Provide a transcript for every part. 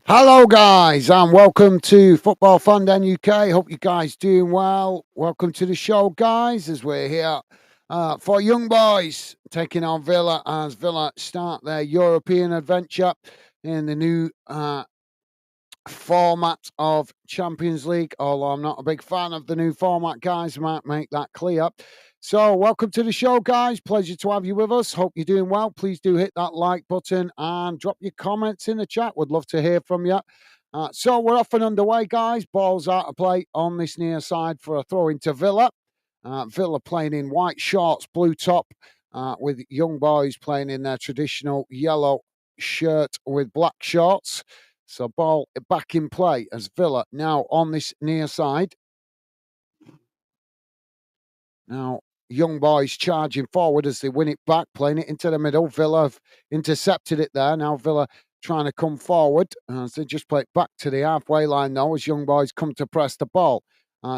Hello, guys, and welcome to Football Fun Den UK. Hope you guys doing well. Welcome to the show, guys, as we're here for Young Boys taking on Villa as Villa start their European adventure in the new format of Champions League. Although I'm not a big fan of the new format, guys, I might make that clear. So, welcome to the show, guys. Pleasure to have you with us. Hope you're doing well. Please do hit that like button and drop your comments in the chat. Would love to hear from you. So, we're off and underway, guys. Ball's out of play on this near side for a throw into Villa. Villa playing in white shorts, blue top, with Young Boys playing in their traditional yellow shirt with black shorts. So, ball back in play as Villa now on this near side. Now, Young Boys charging forward as they win it back, playing it into the middle. Villa have intercepted it there. Now, Villa trying to come forward as they just play it back to the halfway line now as Young Boys come to press the ball.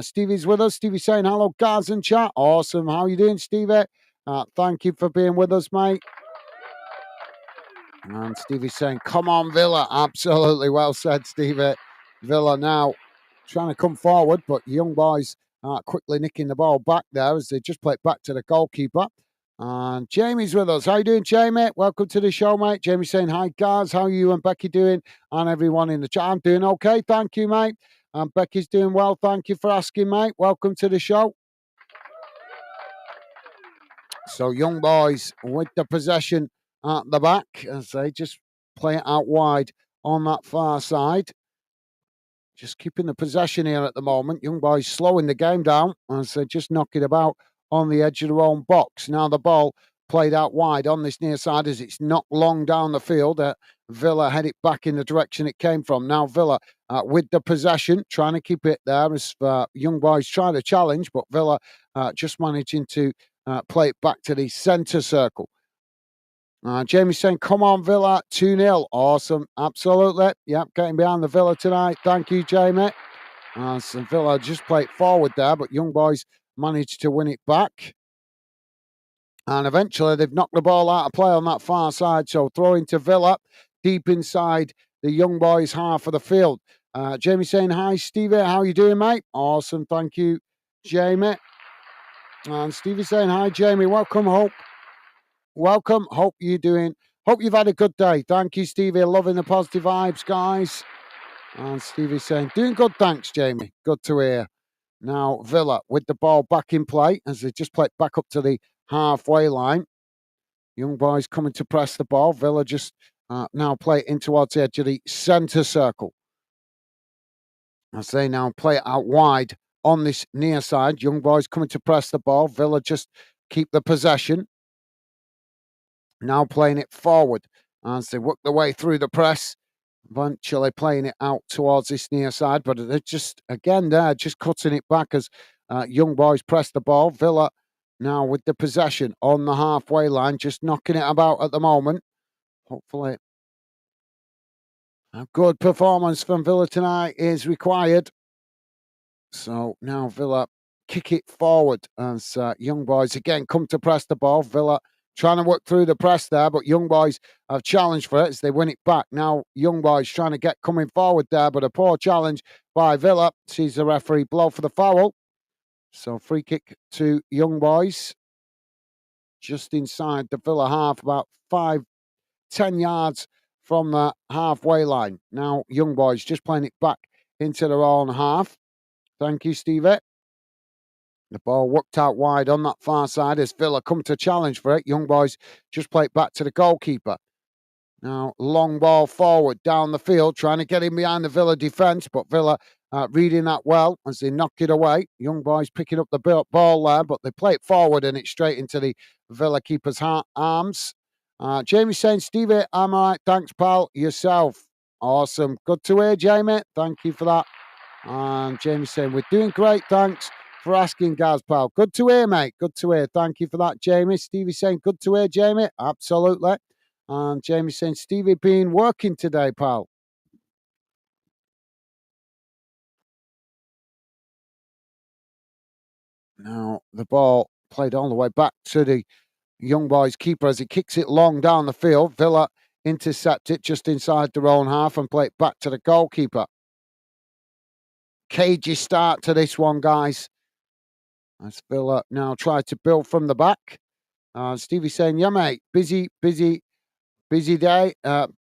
Stevie's with us. Stevie saying hello, guys, and chat. Awesome. How you doing, Stevie? Thank you for being with us, mate. And Stevie's saying, come on, Villa. Absolutely well said, Stevie. Villa now trying to come forward, but Young Boys quickly nicking the ball back there as they just play it back to the goalkeeper. And Jamie's with us. How you doing, Jamie? Welcome to the show, mate. Jamie saying, hi, guys. How are you and Becky doing? And everyone in the chat. I'm doing okay. Thank you, mate. And Becky's doing well. Thank you for asking, mate. Welcome to the show. So Young Boys with the possession at the back as they just play it out wide on that far side. Just keeping the possession here at the moment. Young Boys slowing the game down as they just knock it about on the edge of their own box. Now the ball played out wide on this near side as it's knocked long down the field. Villa head it back in the direction it came from. Now Villa with the possession, trying to keep it there as Young Boys trying to challenge, but Villa just managing to play it back to the centre circle. Jamie's saying, come on, Villa, 2-0. Awesome. Absolutely. Yep, getting behind the Villa tonight. Thank you, Jamie. So Villa just played forward there, but Young Boys managed to win it back. And eventually they've knocked the ball out of play on that far side. So throwing to Villa deep inside the Young Boys half of the field. Jamie saying, hi, Stevie. How you doing, mate? Awesome. Thank you, Jamie. And Stevie saying, hi, Jamie. Welcome, Hope. Welcome. Hope you're doing. Hope you've had a good day. Thank you, Stevie. Loving the positive vibes, guys. And Stevie's saying, doing good, thanks, Jamie. Good to hear. Now, Villa with the ball back in play as they just play it back up to the halfway line. Young Boys coming to press the ball. Villa just now play it in towards the edge of the centre circle. As they now play it out wide on this near side. Young Boys coming to press the ball. Villa just keep the possession. Now playing it forward as they work their way through the press. Eventually playing it out towards this near side, but they're just, again, they're just cutting it back as Young Boys press the ball. Villa now with the possession on the halfway line, just knocking it about at the moment. Hopefully a good performance from Villa tonight is required. So now Villa kick it forward as Young Boys again come to press the ball. Villa trying to work through the press there, but Young Boys have challenged for it as they win it back. Now Young Boys trying to get coming forward there, but a poor challenge by Villa. Sees the referee blow for the foul. So free kick to Young Boys. Just inside the Villa half, about 5-10 yards from the halfway line. Now Young Boys just playing it back into their own half. Thank you, Stevie. The ball worked out wide on that far side as Villa come to challenge for it. Young Boys just play it back to the goalkeeper. Now, long ball forward down the field, trying to get in behind the Villa defence, but Villa reading that well as they knock it away. Young Boys picking up the ball there, but they play it forward and it's straight into the Villa keeper's arms. Jamie saying, Stevie, I'm all right. Thanks, pal. Yourself. Awesome. Good to hear, Jamie. Thank you for that. And Jamie saying, we're doing great. Thanks for asking, Gaz, pal. Good to hear, mate. Good to hear. Thank you for that, Jamie. Stevie saying, good to hear, Jamie. Absolutely. And Jamie saying, Stevie been working today, pal. Now, the ball played all the way back to the Young Boys keeper as he kicks it long down the field. Villa intercept it just inside their own half and play it back to the goalkeeper. Cagey start to this one, guys. As Villa now try to build from the back. Stevie saying, yeah, mate, busy day,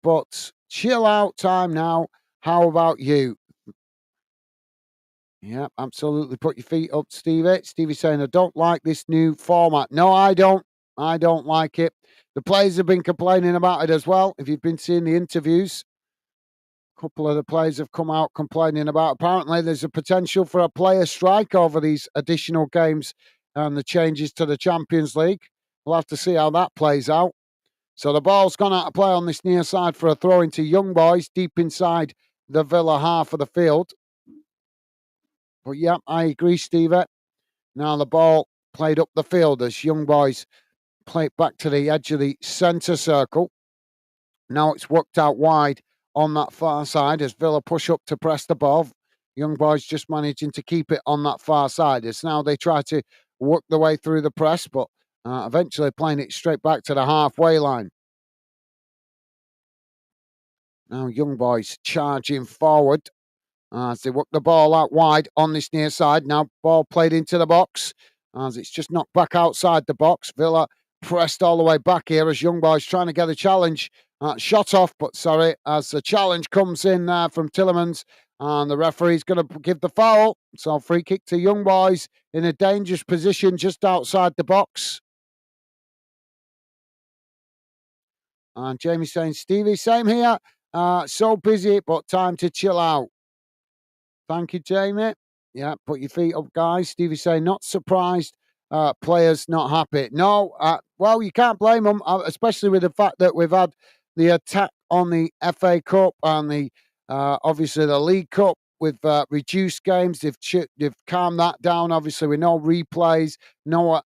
but chill out time now. How about you? Yeah, absolutely. Put your feet up, Stevie. Stevie saying, I don't like this new format. No, I don't. I don't like it. The players have been complaining about it as well. If you've been seeing the interviews, a couple of the players have come out complaining about. Apparently, there's a potential for a player strike over these additional games and the changes to the Champions League. We'll have to see how that plays out. So the ball's gone out of play on this near side for a throw into Young Boys deep inside the Villa half of the field. But yeah, I agree, Stevie. Now the ball played up the field as Young Boys play it back to the edge of the centre circle. Now it's worked out wide on that far side as Villa push up to press the ball. Young Boys just managing to keep it on that far side. As now they try to work their way through the press, but eventually playing it straight back to the halfway line. Now Young Boys charging forward as they work the ball out wide on this near side. Now ball played into the box as it's just knocked back outside the box. Villa pressed all the way back here as Young Boys trying to get a challenge. Shot off, but sorry, as the challenge comes in from Tillemans and the referee's going to give the foul. So free kick to Young Boys in a dangerous position just outside the box. And Jamie saying, Stevie, same here. So busy, but time to chill out. Thank you, Jamie. Yeah, put your feet up, guys. Stevie saying, not surprised. Players not happy. No, well, you can't blame them, especially with the fact that we've had the attack on the FA Cup and the obviously the League Cup with reduced games. They've calmed that down. Obviously, with no replays, no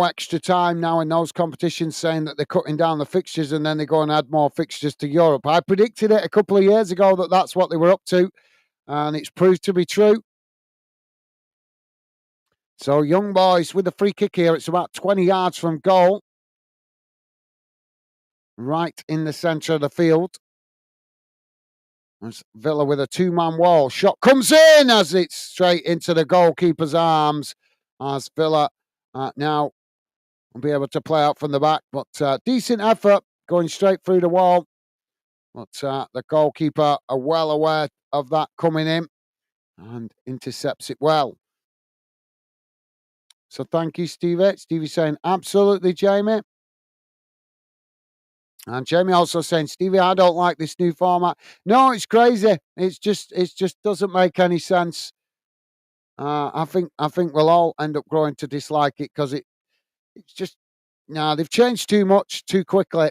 extra time now in those competitions, saying that they're cutting down the fixtures and then they go and add more fixtures to Europe. I predicted it a couple of years ago that that's what they were up to, and it's proved to be true. So Young Boys with the free kick here. It's about 20 yards from goal. Right in the centre of the field. As Villa with a two-man wall. Shot comes in as it's straight into the goalkeeper's arms. As Villa now will be able to play out from the back. But decent effort going straight through the wall. But the goalkeeper are well aware of that coming in and intercepts it well. So thank you, Stevie. Stevie saying, absolutely, Jamie. And Jamie also saying, Stevie, I don't like this new format. No, it's crazy. It just doesn't make any sense. I think we'll all end up growing to dislike it because it's just they've changed too much too quickly,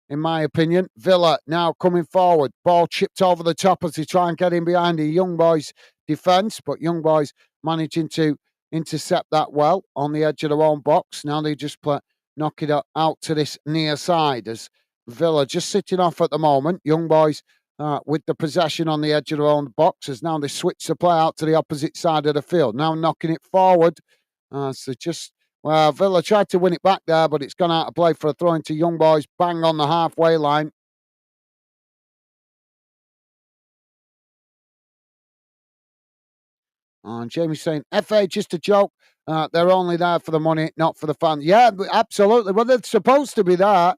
in my opinion. Villa now coming forward, ball chipped over the top as they try and get in behind the Young Boys defence, but Young Boys managing to intercept that well on the edge of their own box. Now they just knock it out to this near side as Villa just sitting off at the moment. Young Boys with the possession on the edge of their own box as now they switch the play out to the opposite side of the field. Now knocking it forward. Villa tried to win it back there, but it's gone out of play for a throw into Young Boys, bang on the halfway line. And Jamie's saying, FA, just a joke. They're only there for the money, not for the fun. Yeah, absolutely. Well, they're supposed to be there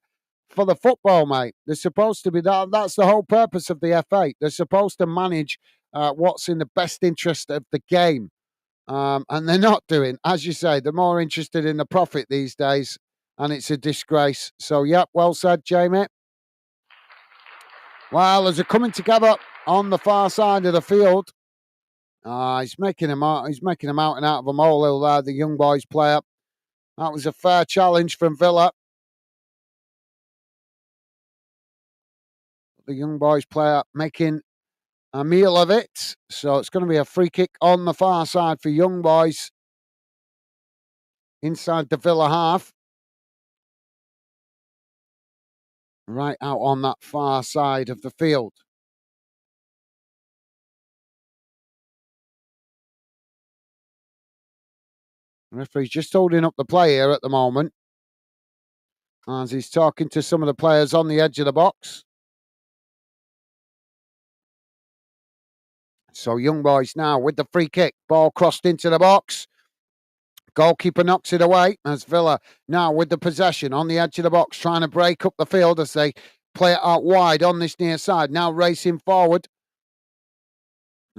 for the football, mate. They're supposed to be there. That's the whole purpose of the FA. They're supposed to manage what's in the best interest of the game. And they're not doing, as you say, they're more interested in the profit these days, and it's a disgrace. So, yep, well said, Jamie. Well, as they're coming together on the far side of the field, he's making a mountain out of a molehill there, the Young Boys player. That was a fair challenge from Villa. The Young Boys player making a meal of it. So it's going to be a free kick on the far side for Young Boys inside the Villa half. Right out on that far side of the field. The referee's just holding up the play here at the moment. as he's talking to some of the players on the edge of the box. So Young Boys now with the free kick. Ball crossed into the box. Goalkeeper knocks it away as Villa now with the possession on the edge of the box, trying to break up the field as they play it out wide on this near side. Now racing forward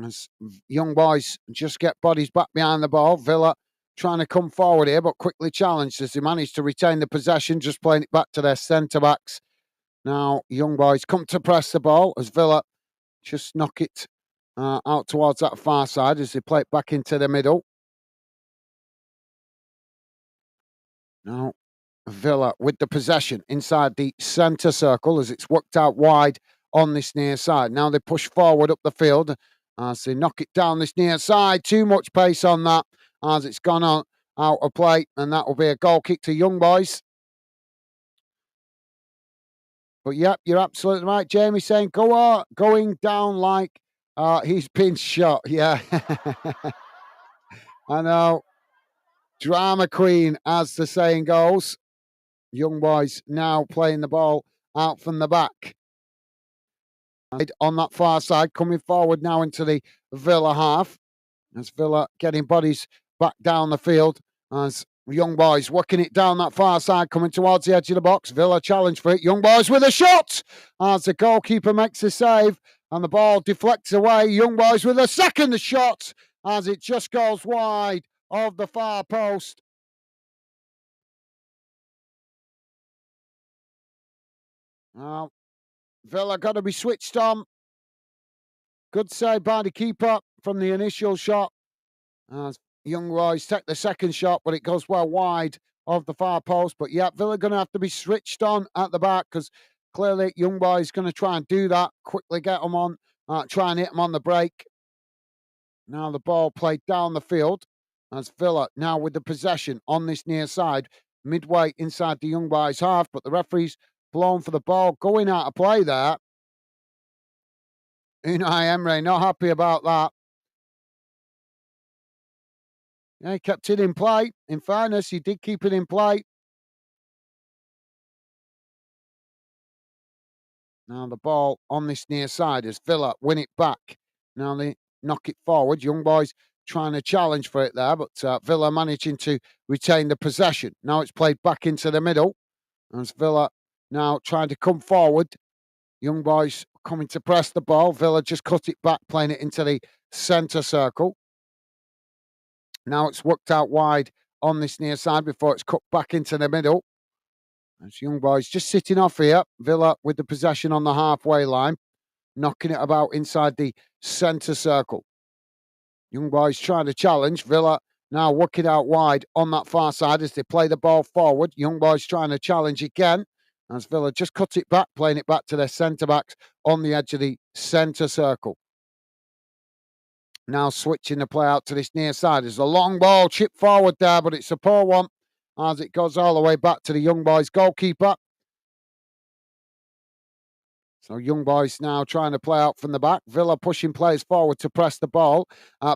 as Young Boys just get bodies back behind the ball. Villa trying to come forward here, but quickly challenged as they manage to retain the possession, just playing it back to their centre-backs. Now Young Boys come to press the ball as Villa just knock it out towards that far side as they play it back into the middle. Now, Villa with the possession inside the centre circle as it's worked out wide on this near side. Now they push forward up the field as they knock it down this near side. Too much pace on that as it's gone out of play, and that will be a goal kick to Young Boys. But yep, you're absolutely right. Jamie saying going down like he's been shot. Yeah. I know. Drama queen, as the saying goes. Young Boys now playing the ball out from the back. On that far side, coming forward now into the Villa half. As Villa getting bodies back down the field. As Young Boys working it down that far side, coming towards the edge of the box. Villa challenge for it. Young Boys with a shot. As the goalkeeper makes a save. And the ball deflects away. Young Boys with a second shot. As it just goes wide of the far post. Now, Villa got to be switched on. Good save by the keeper from the initial shot. As Young Boys take the second shot, but it goes well wide of the far post. But yeah, Villa going to have to be switched on at the back because clearly Young Boys going to try and do that, quickly get them on, try and hit them on the break. Now the ball played down the field as Villa now with the possession on this near side, midway inside the Young Boys half, but the referee's blown for the ball going out of play there. Unai Emery not happy about that. Yeah, he kept it in play. In fairness, he did keep it in play. Now the ball on this near side as Villa win it back. Now they knock it forward. Young Boys trying to challenge for it there, but Villa managing to retain the possession. Now it's played back into the middle. As Villa now trying to come forward. Young Boys coming to press the ball. Villa just cut it back, playing it into the centre circle. Now it's worked out wide on this near side before it's cut back into the middle. As Young Boys just sitting off here. Villa with the possession on the halfway line, knocking it about inside the centre circle. Young Boys trying to challenge. Villa now working out wide on that far side as they play the ball forward. Young Boys trying to challenge again. As Villa just cut it back, playing it back to their centre-backs on the edge of the centre circle. Now switching the play out to this near side. There's a long ball chipped forward there, but it's a poor one as it goes all the way back to the Young Boys goalkeeper. So Young Boys now trying to play out from the back. Villa pushing players forward to press the ball.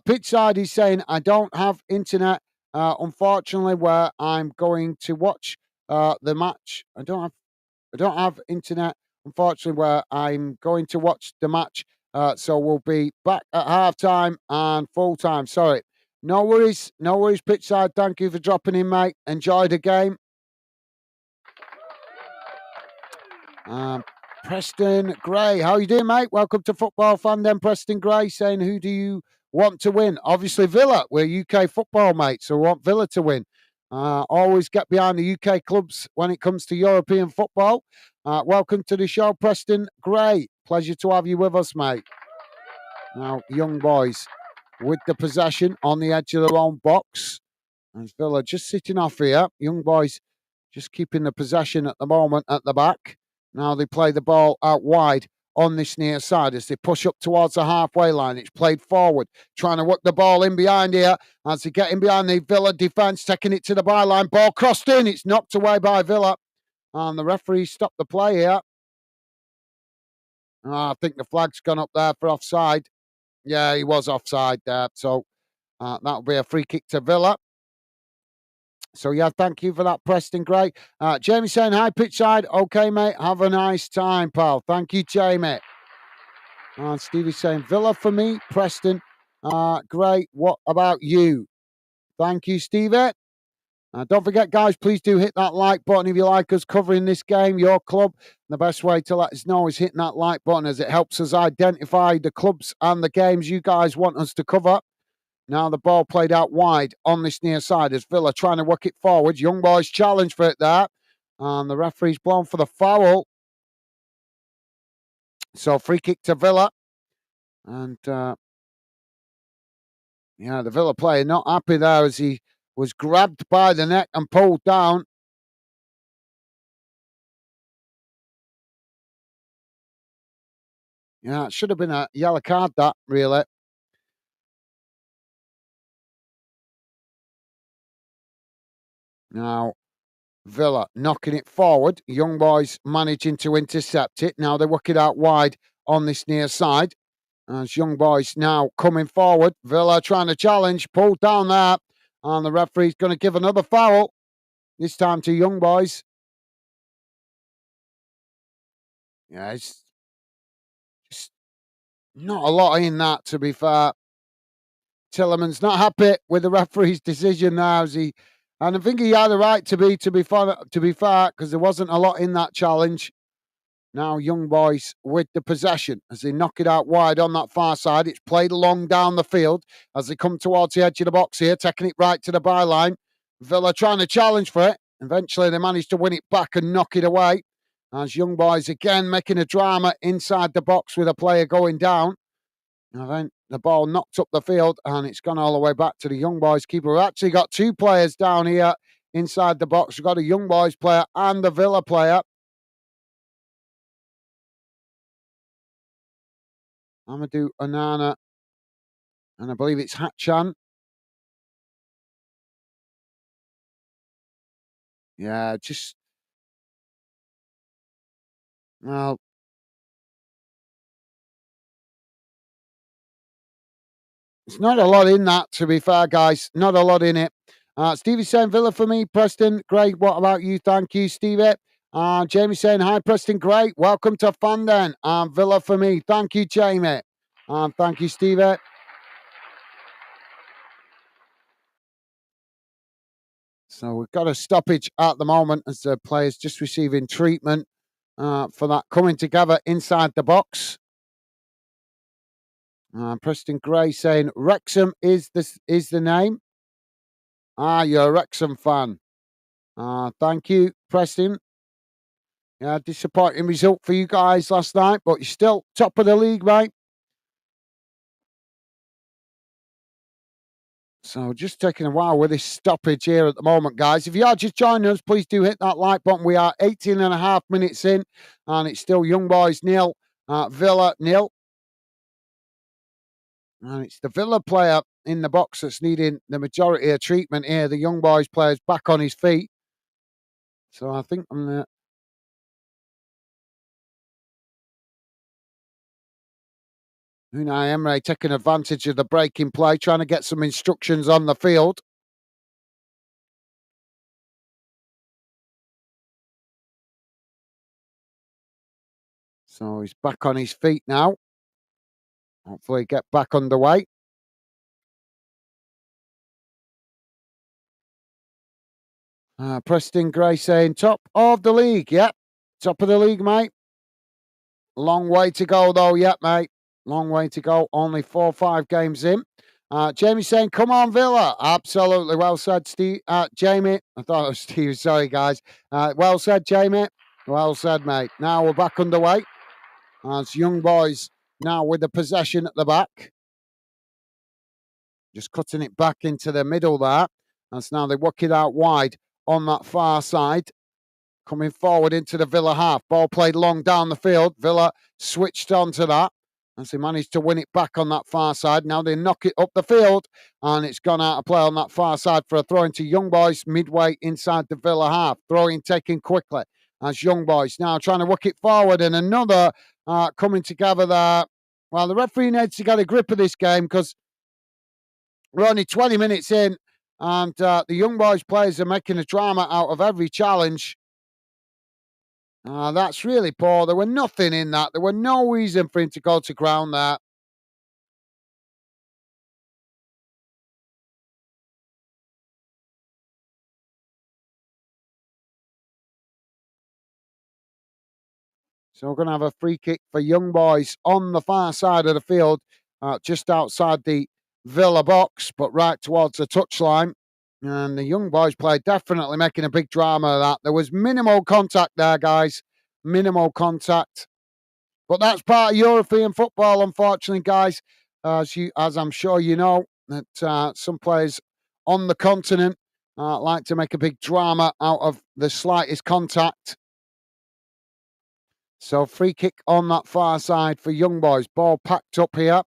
Pitch side, he's saying, I don't have internet, unfortunately, where I'm going to watch the match. I don't have internet, unfortunately, where I'm going to watch the match. So we'll be back at half-time and full-time. Sorry. No worries, pitch side. Thank you for dropping in, mate. Enjoy the game. Preston Gray, how you doing, mate? Welcome to Football Fan Den. Preston Gray saying, who do you want to win? Obviously, Villa. We're UK football, mate, so we want Villa to win. Always get behind the UK clubs when it comes to European football. Welcome to the show, Preston Gray. Pleasure to have you with us, mate. Now, Young Boys with the possession on the edge of their own box. And Villa just sitting off here. Young Boys just keeping the possession at the moment at the back. Now they play the ball out wide on this near side as they push up towards the halfway line. It's played forward, trying to work the ball in behind here as they get in behind the Villa defence, taking it to the byline. Ball crossed in. It's knocked away by Villa. And the referee stopped the play here. I think the flag's gone up there for offside. Yeah, he was offside there. So that'll be a free kick to Villa. So, yeah, thank you for that, Preston. Great. Jamie saying, hi, pitch side. Okay, mate. Have a nice time, pal. Thank you, Jamie. And Stevie's saying, Villa for me, Preston. Great. What about you? Thank you, Stevie. Don't forget, guys, please do hit that like button if you like us covering this game, your club. The best way to let us know is hitting that like button, as it helps us identify the clubs and the games you guys want us to cover. Now the ball played out wide on this near side as Villa trying to work it forward. Young boys challenge for it there. And the referee's blown for the foul. So free kick to Villa. And yeah, the Villa player not happy there as he was grabbed by the neck and pulled down. Yeah, it should have been a yellow card, that, really. Now, Villa knocking it forward. Young boys managing to intercept it. Now they work it out wide on this near side. As Young boys now coming forward. Villa trying to challenge. Pulled down there. And the referee's going to give another foul. This time to Young boys. Yeah, it's just not a lot in that, to be fair. Tillerman's not happy with the referee's decision now, and I think he had the right to be fair, because there wasn't a lot in that challenge. Now Young boys with the possession as they knock it out wide on that far side. It's played along down the field as they come towards the edge of the box here, taking it right to the byline. Villa trying to challenge for it. Eventually they managed to win it back and knock it away. As Young boys again making a drama inside the box with a player going down. And then the ball knocked up the field and it's gone all the way back to the Young boys keeper. We've actually got two players down here inside the box. We've got a Young boys player and the Villa player. Amadou Onana, and I believe it's Hatchan. Yeah, just, well, it's not a lot in that, to be fair, guys. Not a lot in it. Stevie saying Villa for me, Preston. Great. What about you? Thank you, Stevie. Jamie saying, hi, Preston. Great. Welcome to Fandon. Villa for me. Thank you, Jamie. Thank you, Stevie. So we've got a stoppage at the moment as the players just receiving treatment for that coming together inside the box. Preston Gray saying Wrexham is the name. You're a Wrexham fan. Thank you, Preston. Yeah, disappointing result for you guys last night, but you're still top of the league, mate. So just taking a while with this stoppage here at the moment, guys. If you are just joining us, please do hit that like button. We are 18 and a half minutes in, and it's still Young Boys 0, Villa 0. And it's the Villa player in the box that's needing the majority of treatment here. The Young Boys player's back on his feet. So I think I'm going to... Unai Emery taking advantage of the breaking play, trying to get some instructions on the field. So he's back on his feet now. Hopefully get back underway. Preston Gray saying top of the league. Yep, top of the league, mate. Long way to go, though. Yep, mate. Long way to go. Only 4 or 5 games in. Jamie saying, come on, Villa. Absolutely. Well said, Steve. Jamie. I thought it was Steve. Sorry, guys. Well said, Jamie. Well said, mate. Now we're back underway. As Young Boys now with the possession at the back. Just cutting it back into the middle there. As now they work it out wide on that far side. Coming forward into the Villa half. Ball played long down the field. Villa switched on to that as they managed to win it back on that far side. Now they knock it up the field and it's gone out of play on that far side for a throw into Young Boys midway inside the Villa half. Throwing taken quickly as Young Boys now trying to work it forward, and another coming together there. Well, the referee needs to get a grip of this game because we're only 20 minutes in And the young boys players are making a drama out of every challenge. That's really poor. There were nothing in that. There were no reason for him to go to ground there. So we're going to have a free kick for young boys on the far side of the field, just outside the Villa box, but right towards the touchline. And the young boys play definitely making a big drama of that. There was minimal contact there, guys. Minimal contact. But that's part of European football, unfortunately, guys. As I'm sure you know, that some players on the continent like to make a big drama out of the slightest contact. So free kick on that far side for young boys. Ball packed up here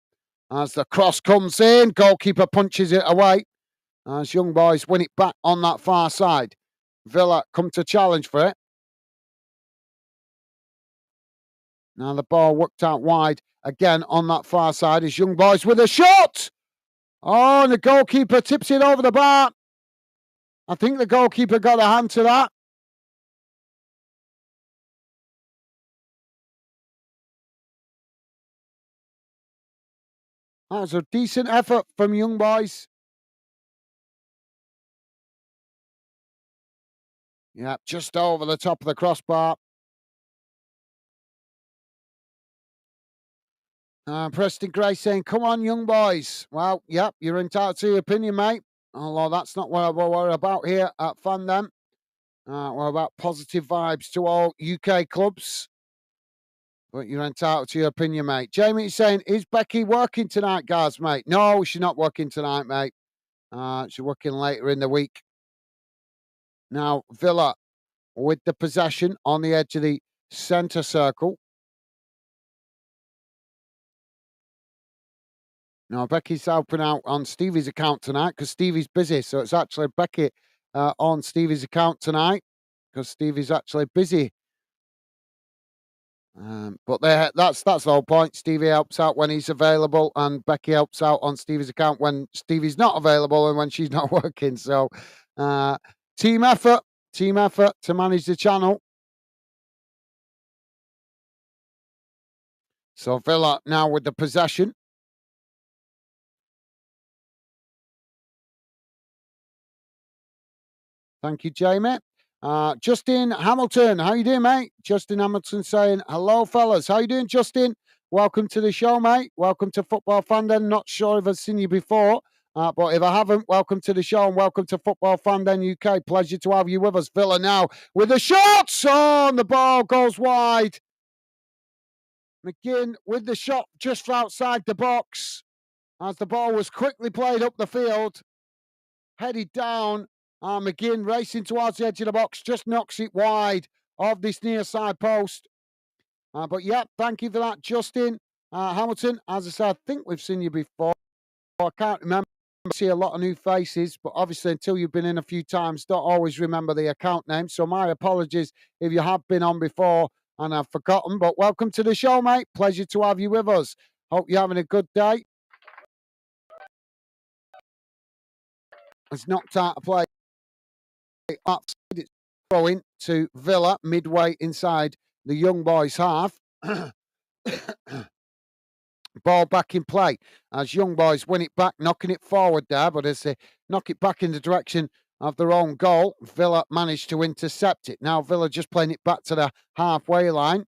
as the cross comes in. Goalkeeper punches it away as young boys win it back on that far side. Villa come to challenge for it. Now the ball worked out wide again on that far side as young boys with a shot. Oh, and the goalkeeper tips it over the bar. I think the goalkeeper got a hand to that. That was a decent effort from young boys. Yeah, just over the top of the crossbar. Preston Gray saying, come on, young boys. Well, yep, you're entitled to your opinion, mate. Although that's not what we're about here at Fandom. We're about positive vibes to all UK clubs. But you're entitled to your opinion, mate. Jamie saying, is Becky working tonight, guys, mate? No, she's not working tonight, mate. She's working later in the week. Now, Villa with the possession on the edge of the centre circle. Now, Becky's helping out on Stevie's account tonight because Stevie's busy. So it's actually Becky on Stevie's account tonight because Stevie's actually busy. But that's the whole point. Stevie helps out when he's available, and Becky helps out on Stevie's account when Stevie's not available and when she's not working. So, team effort to manage the channel. So Villa now with the possession. Thank you, Jamie. Justin Hamilton, how you doing, mate? Justin Hamilton saying, hello, fellas. How you doing, Justin? Welcome to the show, mate. Welcome to Football Fandom. Not sure if I've seen you before, but if I haven't, welcome to the show and welcome to Football Fandom UK. Pleasure to have you with us. Villa now with a shot. Oh, and the ball goes wide. McGinn with the shot just outside the box as the ball was quickly played up the field, headed down. McGinn racing towards the edge of the box, just knocks it wide of this near side post. But yeah, thank you for that, Justin Hamilton. As I said, I think we've seen you before. I can't remember. I see a lot of new faces, but obviously until you've been in a few times, don't always remember the account name. So my apologies if you have been on before and I've forgotten. But welcome to the show, mate. Pleasure to have you with us. Hope you're having a good day. It's knocked out of play. Upside, it's throwing to Villa midway inside the young boys' half. Ball back in play as young boys win it back, knocking it forward there. But as they knock it back in the direction of their own goal, Villa managed to intercept it. Now Villa just playing it back to the halfway line.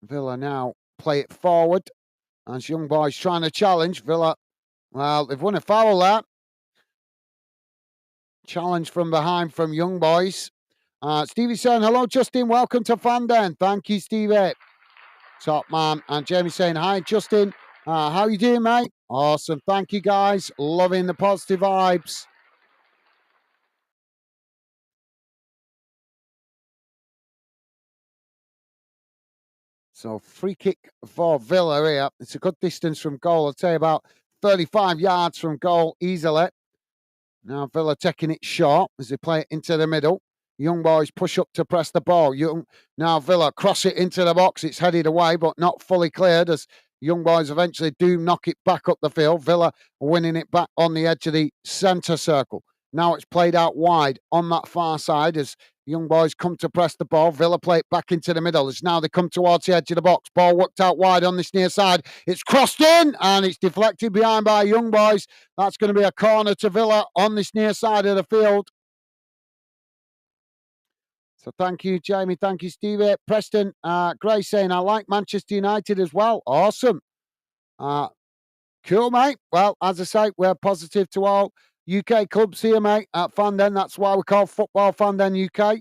Villa now play it forward as young boys trying to challenge. Villa, well, they've won a foul there. Challenge from behind from young boys. Stevie saying, hello, Justin. Welcome to Fandom. Thank you, Stevie. Top man. And Jamie saying, hi, Justin. How you doing, mate? Awesome. Thank you, guys. Loving the positive vibes. So free kick for Villa here. It's a good distance from goal. I'll tell you about 35 yards from goal easily. Now Villa taking it short as they play it into the middle. Young boys push up to press the ball. Now Villa cross it into the box. It's headed away, but not fully cleared as Young Boys eventually do knock it back up the field. Villa winning it back on the edge of the centre circle. Now it's played out wide on that far side as Young Boys come to press the ball. Villa play it back into the middle as now they come towards the edge of the box. Ball worked out wide on this near side. It's crossed in and it's deflected behind by Young Boys. That's going to be a corner to Villa on this near side of the field. So thank you, Jamie. Thank you, Stevie. Preston, Gray saying, I like Manchester United as well. Awesome. Cool, mate. Well, as I say, we're positive to all UK clubs here, mate, at Fanden. That's why we call Football Fanden UK.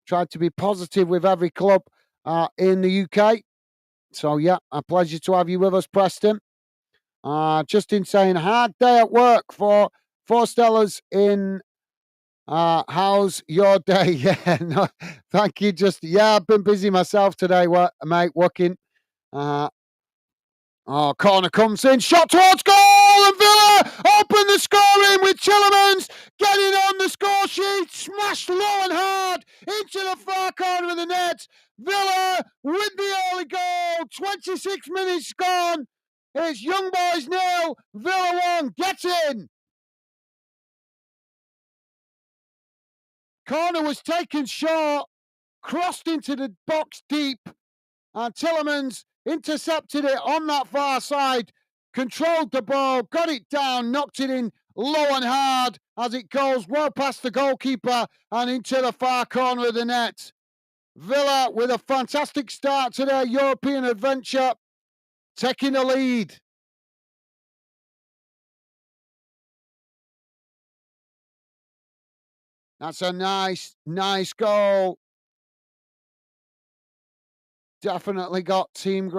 Try to be positive with every club in the UK. So, yeah, a pleasure to have you with us, Preston. Justin saying, hard day at work for Stellas in how's your day? Yeah, no, thank you, Justin. Yeah, I've been busy myself today, mate, working. Corner comes in, shot towards goal, and Villa open the scoring with Tillemans getting on the score sheet, smashed low and hard into the far corner of the net. Villa with the early goal, 26 minutes gone. It's Young Boys 0, Villa 1. Get in. Corner was taken short, crossed into the box deep, and Tillemans intercepted it on that far side, controlled the ball, got it down, knocked it in low and hard as it goes well past the goalkeeper and into the far corner of the net. Villa with a fantastic start to their European adventure, taking the lead. That's a nice goal. Definitely got team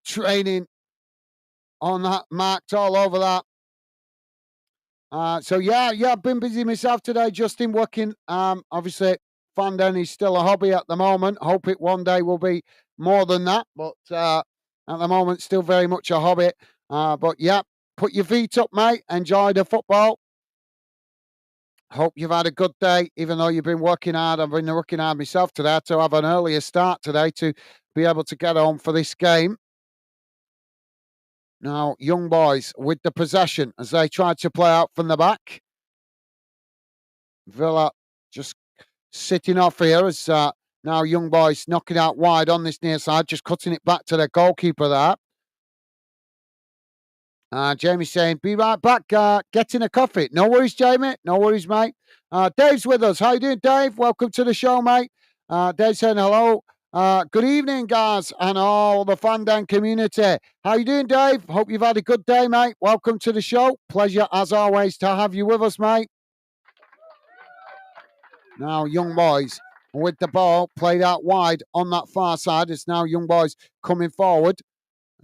training on that, marked all over that. So yeah, I've been busy myself today, Justin, working. Obviously, Fanden is still a hobby at the moment. Hope it one day will be more than that, but at the moment, still very much a hobby. But yeah, put your feet up, mate. Enjoy the football. Hope you've had a good day, even though you've been working hard. I've been working hard myself today to have an earlier start today to be able to get home for this game. Now, Young Boys with the possession as they try to play out from the back. Villa just sitting off here as now Young Boys knocking out wide on this near side, just cutting it back to their goalkeeper there. Jamie saying, be right back, getting a coffee. No worries, Jamie. No worries, mate. Dave's with us. How you doing, Dave? Welcome to the show, mate. Dave saying hello. Good evening, guys, and all the Fanden community. How you doing, Dave? Hope you've had a good day, mate. Welcome to the show. Pleasure, as always, to have you with us, mate. Now, Young Boys with the ball played out wide on that far side. It's now Young Boys coming forward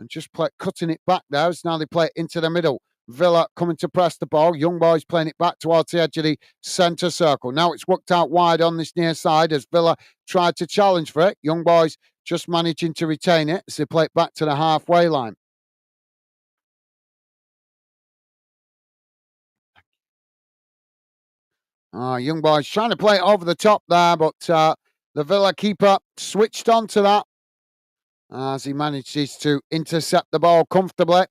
and just cutting it back there. So now they play it into the middle. Villa coming to press the ball. Young Boys playing it back towards the edge of the centre circle. Now it's worked out wide on this near side as Villa tried to challenge for it. Young Boys just managing to retain it as they play it back to the halfway line. Young Boys trying to play it over the top there, but the Villa keeper switched on to that as he manages to intercept the ball comfortably.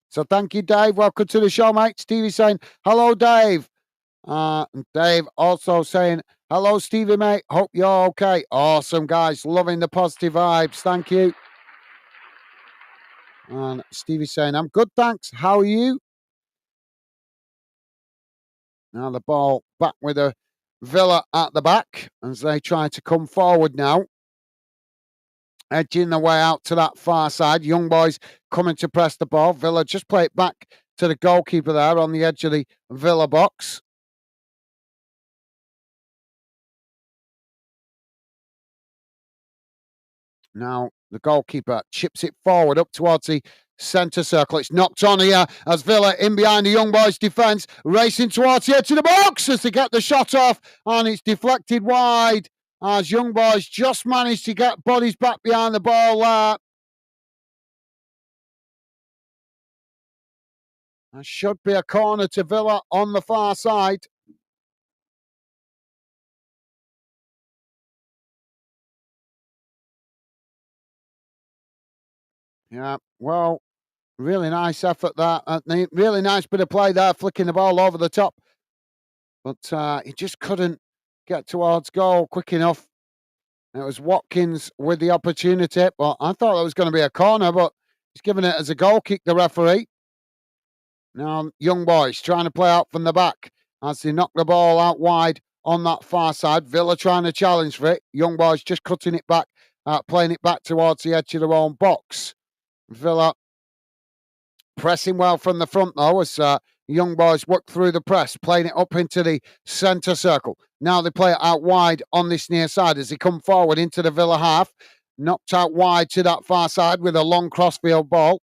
So thank you, Dave. Welcome to the show, mate. Stevie saying, hello, Dave. And Dave also saying, hello, Stevie, mate. Hope you're okay. Awesome, guys. Loving the positive vibes. Thank you. And Stevie saying, I'm good, thanks. How are you? Now the ball back with a Villa at the back as they try to come forward now. Edging the way out to that far side. Young Boys coming to press the ball. Villa just play it back to the goalkeeper there on the edge of the Villa box. Now the goalkeeper chips it forward up towards the centre circle. It's knocked on here as Villa in behind the Young Boys defence, racing towards the edge of the box as they get the shot off, and it's deflected wide as Young Boys just managed to get bodies back behind the ball there. That should be a corner to Villa on the far side. Yeah, well, really nice effort there. Really nice bit of play there, flicking the ball over the top. But he just couldn't get towards goal quick enough. It was Watkins with the opportunity. Well, I thought it was going to be a corner, but he's given it as a goal kick, the referee. Now, young boys trying to play out from the back as they knock the ball out wide on that far side. Villa trying to challenge for it. Young boys just cutting it back, playing it back towards the edge of their own box. Villa pressing well from the front, though, as young boys work through the press, playing it up into the centre circle. Now they play it out wide on this near side as they come forward into the Villa half. Knocked out wide to that far side with a long crossfield ball.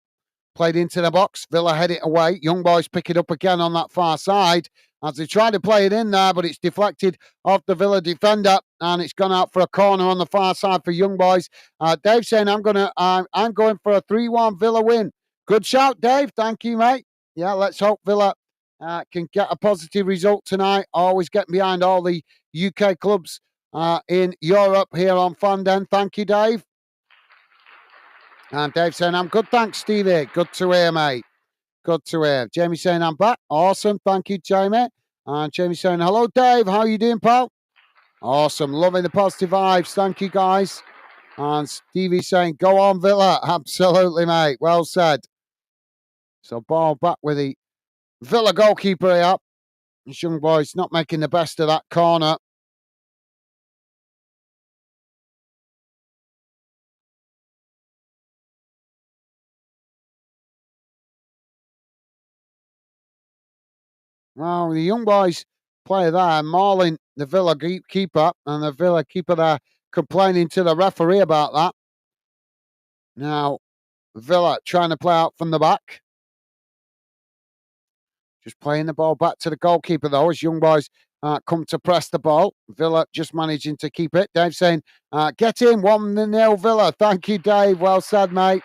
Played into the box. Villa head it away. Young boys pick it up again on that far side as they try to play it in there, but it's deflected off the Villa defender and it's gone out for a corner on the far side for young boys. Dave saying I'm going for a 3-1 Villa win. Good shout, Dave. Thank you, mate. Yeah, let's hope Villa can get a positive result tonight. Always getting behind all the UK clubs in Europe here on Fanden. Thank you, Dave. And Dave saying, I'm good, thanks, Stevie. Good to hear, mate. Good to hear. Jamie saying, I'm back. Awesome. Thank you, Jamie. And Jamie saying, hello, Dave. How are you doing, pal? Awesome. Loving the positive vibes. Thank you, guys. And Stevie saying, go on, Villa. Absolutely, mate. Well said. So ball back with the Villa goalkeeper here. This young boy's not making the best of that corner. Well, the young boys play there, mauling the Villa keeper, and the Villa keeper there complaining to the referee about that. Now, Villa trying to play out from the back. Just playing the ball back to the goalkeeper, though, as young boys come to press the ball. Villa just managing to keep it. Dave saying, get in, 1-0 Villa. Thank you, Dave. Well said, mate.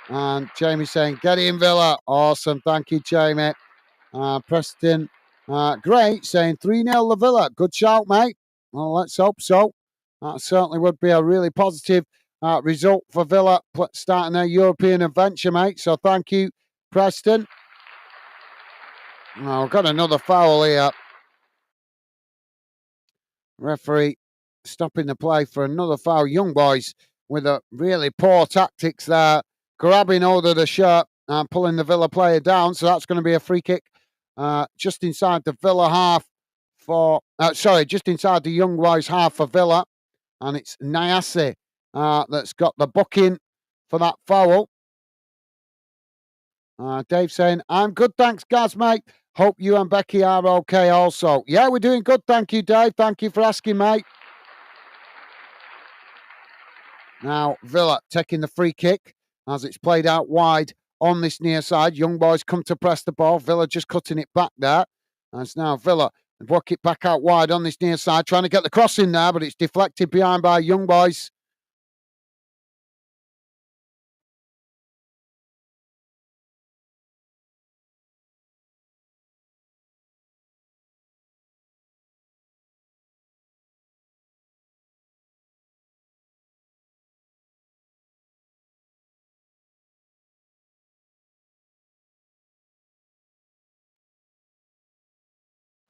And Jamie saying, get in, Villa. Awesome. Thank you, Jamie. Preston, great, saying 3-0 the Villa. Good shout, mate. Well, let's hope so. That certainly would be a really positive result for Villa starting their European adventure, mate. So thank you, Preston. Oh, we've got another foul here. Referee stopping the play for another foul. Young boys with a really poor tactics there, grabbing hold of the shirt and pulling the Villa player down. So that's going to be a free kick just inside the Villa half just inside the young boys half for Villa. And it's Nyasi that's got the booking for that foul. Dave saying, I'm good, thanks, Gaz, mate. Hope you and Becky are okay also. Yeah, we're doing good, thank you, Dave. Thank you for asking, mate. Now, Villa taking the free kick as it's played out wide on this near side. Young boys come to press the ball. Villa just cutting it back there. And it's now Villa work it back out wide on this near side, trying to get the cross in there, but it's deflected behind by young boys.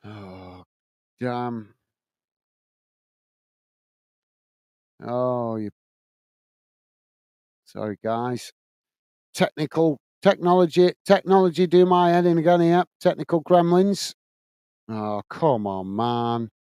Oh, damn. Oh, you. Sorry, guys. Technology do my head in again here. Technical gremlins. Oh, come on, man.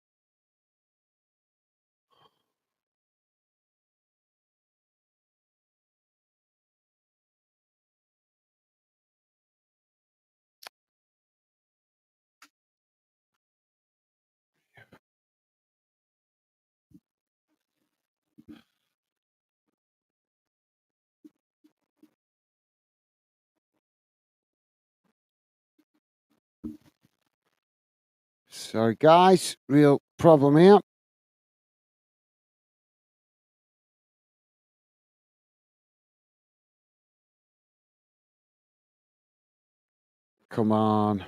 Sorry, guys. Real problem here. Come on.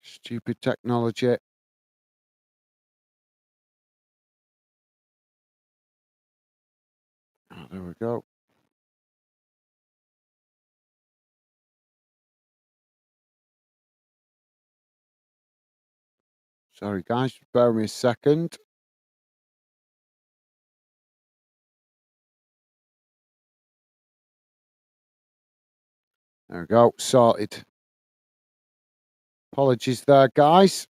Stupid technology. Oh, there we go. Sorry, guys. Bear with me a second. There we go. Sorted. Apologies there, guys.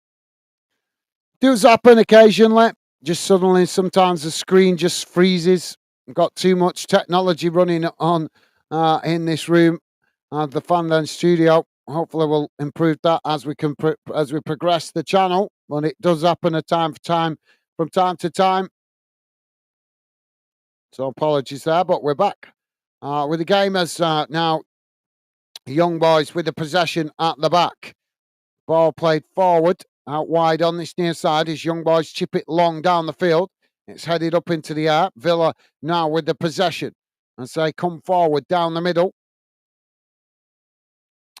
Does happen occasionally. Just suddenly, sometimes the screen just freezes. Got too much technology running on in this room, the Fanland studio. Hopefully, we'll improve that as we as we progress the channel. But it does happen from time to time. So apologies there, but we're back with the gamers now. Young boys with the possession at the back. Ball played forward, out wide on this near side as Young Boys chip it long down the field. It's headed up into the air. Villa now with the possession as they come forward down the middle.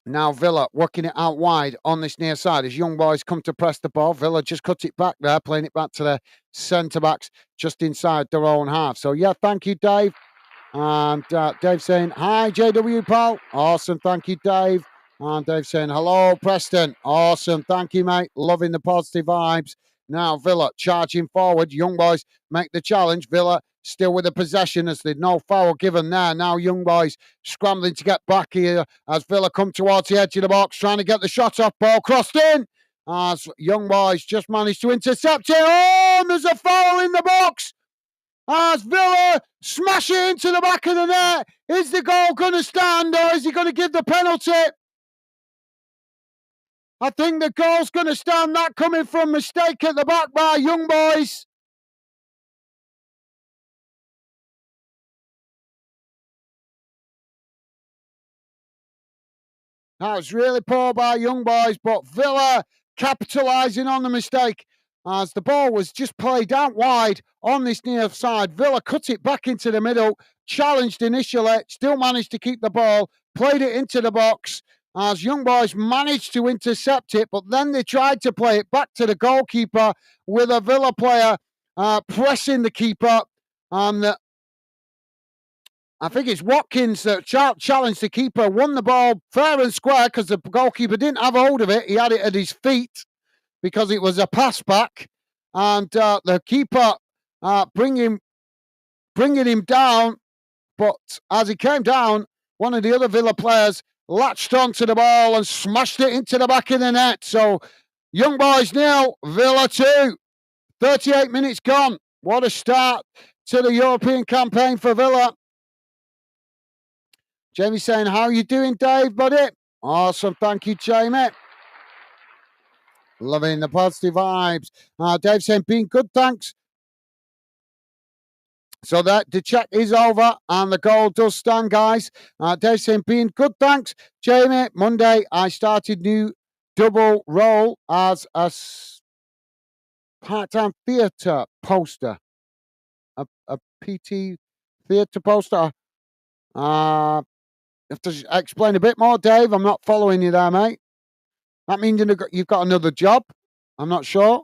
Now Villa working it out wide on this near side as Young Boys come to press the ball. Villa just cut it back there, playing it back to the centre-backs just inside their own half. So, yeah, thank you, Dave. And Dave saying, hi, JW, pal. Awesome. Thank you, Dave. And Dave saying, hello, Preston. Awesome. Thank you, mate. Loving the positive vibes. Now, Villa charging forward. Young Boys make the challenge. Villa still with the possession as there's no foul given there. Now, Young Boys scrambling to get back here as Villa come towards the edge of the box, trying to get the shot off. Ball crossed in as Young Boys just managed to intercept it. Oh, and there's a foul in the box. As Villa smash it into the back of the net. Is the goal going to stand or is he going to give the penalty? I think the goal's going to stand. That coming from mistake at the back by Young Boys. That was really poor by Young Boys, but Villa capitalising on the mistake as the ball was just played out wide on this near side. Villa cut it back into the middle, challenged initially, still managed to keep the ball, played it into the box as Young Boys managed to intercept it, but then they tried to play it back to the goalkeeper with a Villa player pressing the keeper. And I think it's Watkins that challenged the keeper, won the ball fair and square because the goalkeeper didn't have hold of it. He had it at his feet because it was a pass back. And the keeper bringing him down. But as he came down, one of the other Villa players latched onto the ball and smashed it into the back of the net. So Young Boys 0, Villa 2. 38 minutes gone. What a start to the European campaign for Villa. Jamie saying, how are you doing, Dave, buddy? Awesome. Thank you, Jamie. Loving the positive vibes. Dave saying, being good, thanks. So that the check is over and the goal does stand, guys. Dave saying, being good, thanks. Jamie, Monday, I started new double role as a part-time theatre poster. A PT theatre poster. Have to explain a bit more, Dave. I'm not following you there, mate. That means you've got another job. I'm not sure.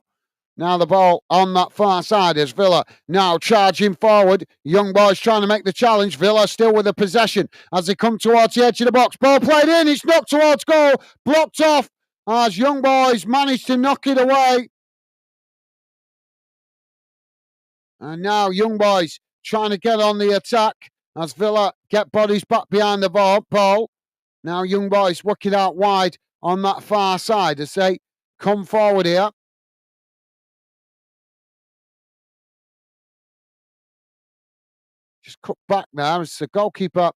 Now the ball on that far side is Villa. Now charging forward. Young Boys trying to make the challenge. Villa still with the possession as they come towards the edge of the box. Ball played in. It's knocked towards goal. Blocked off as Young Boys managed to knock it away. And now Young Boys trying to get on the attack as Villa get bodies back behind the ball. Now Young Boys working out wide on that far side as they come forward here. Just cut back now as the goalkeeper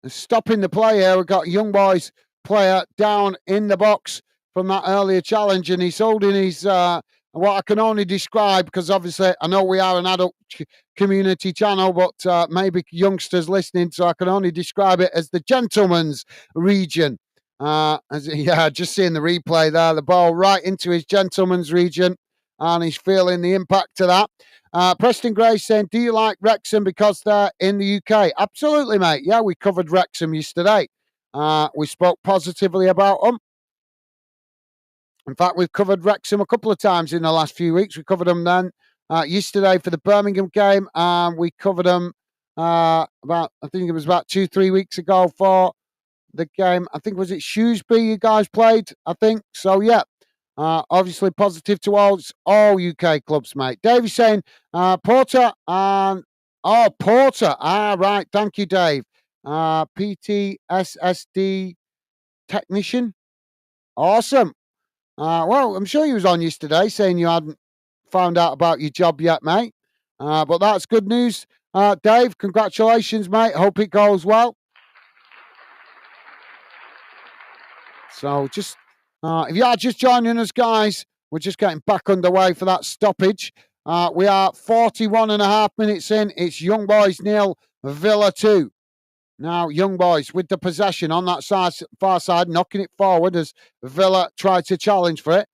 is stopping the play here. We've got Young Boys player down in the box from that earlier challenge, and he's holding his what I can only describe, because obviously I know we are an adult community channel, but maybe youngsters listening, so I can only describe it as the gentleman's region. Just seeing the replay there, the ball right into his gentleman's region, and he's feeling the impact of that. Preston Gray saying, do you like Wrexham because they're in the UK? Absolutely, mate. Yeah, we covered Wrexham yesterday. We spoke positively about them. In fact, we've covered Wrexham a couple of times in the last few weeks. We covered them then yesterday for the Birmingham game, and we covered them I think it was about 2-3 weeks ago for the game. I think was it Shrewsbury you guys played. I think so. Yeah. Obviously positive towards all UK clubs, mate. Dave is saying Porter and Porter. Right. Thank you, Dave. PTSSD technician. Awesome. Well, I'm sure you was on yesterday saying you hadn't found out about your job yet, mate. But that's good news. Dave, congratulations, mate. Hope it goes well. So just if you are just joining us, guys, we're just getting back underway for that stoppage. We are 41 and a half minutes in. It's Young Boys 0, Villa 2. Now, Young Boys with the possession on that far side, knocking it forward as Villa tried to challenge for it.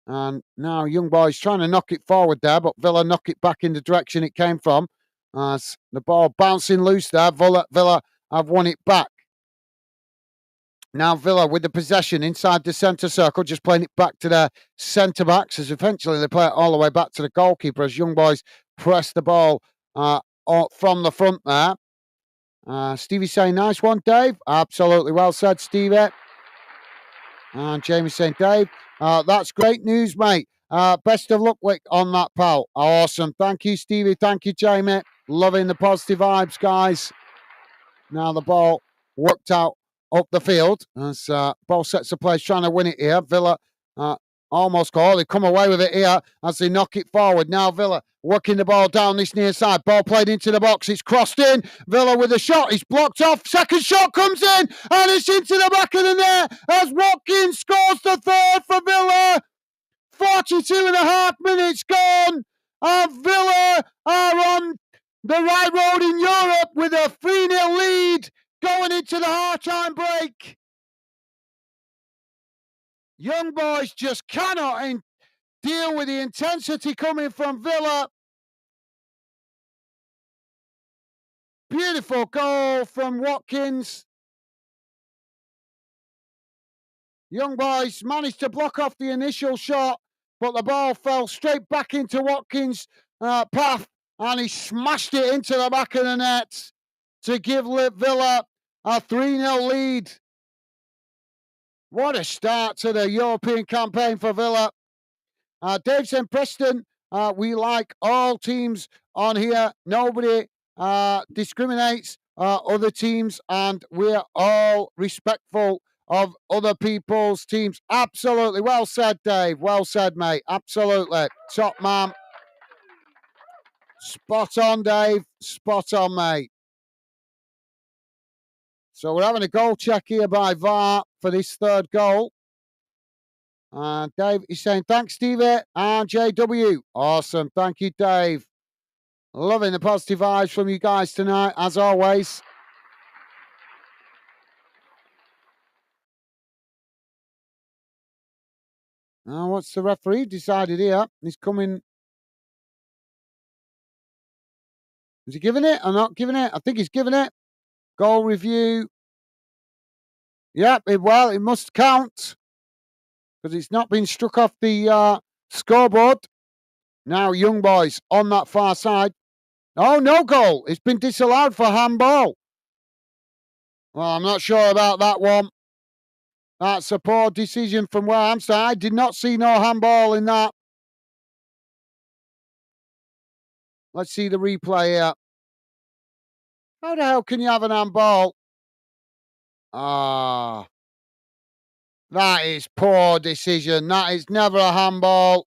And now Young Boys trying to knock it forward there, but Villa knock it back in the direction it came from. As the ball bouncing loose there, Villa have won it back. Now Villa with the possession inside the centre circle, just playing it back to their centre-backs as eventually they play it all the way back to the goalkeeper as Young Boys press the ball from the front there. Stevie saying, nice one, Dave. Absolutely well said, Stevie. And Jamie saying, Dave, that's great news, mate. Best of luck on that, pal. Awesome. Thank you, Stevie. Thank you, Jamie. Loving the positive vibes, guys. Now the ball worked out up the field as ball sets the place, trying to win it here. Villa almost score. They come away with it here as they knock it forward. Now Villa working the ball down this near side. Ball played into the box. It's crossed in. Villa with a shot. It's blocked off. Second shot comes in and it's into the back of the net as Watkins scores the third for Villa. 42 and a half minutes gone. And Villa are on the right road in Europe with a 3-0 lead going into the half-time break. Young Boys just cannot deal with the intensity coming from Villa. Beautiful goal from Watkins. Young Boys managed to block off the initial shot, but the ball fell straight back into Watkins' path, and he smashed it into the back of the net to give Villa a 3-0 lead. What a start to the European campaign for Villa. Dave St. Preston, we like all teams on here. Nobody discriminates other teams, and we're all respectful of other people's teams. Absolutely. Well said, Dave. Well said, mate. Absolutely. Top man. Spot on, Dave. Spot on, mate. So we're having a goal check here by VAR for this third goal. And Dave is saying, thanks, Stevie and JW. Awesome. Thank you, Dave. Loving the positive vibes from you guys tonight, as always. Now, what's the referee decided here? He's coming. Is he giving it or not giving it? I think he's giving it. Goal review. Yep, it must count because it's not been struck off the scoreboard. Now, Young Boys on that far side. Oh, no goal. It's been disallowed for handball. Well, I'm not sure about that one. That's a poor decision from where I'm standing. I did not see no handball in that. Let's see the replay here. How the hell can you have an handball? That is poor decision. That is never a handball.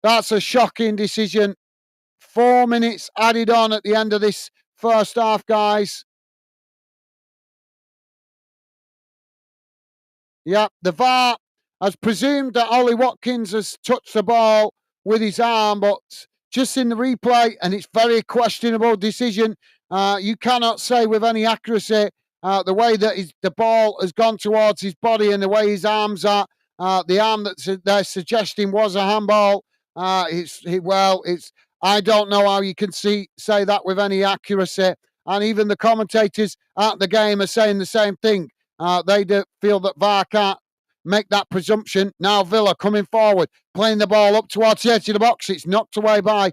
That's a shocking decision. 4 minutes added on at the end of this first half, guys. Yep, the VAR has presumed that Ollie Watkins has touched the ball with his arm, but just in the replay, and it's very questionable decision. You cannot say with any accuracy the way that the ball has gone towards his body and the way his arms are. The arm that they're suggesting was a handball. I don't know how you can say that with any accuracy. And even the commentators at the game are saying the same thing. they feel that VAR can't make that presumption. Now Villa coming forward, playing the ball up towards the edge of the box. It's knocked away by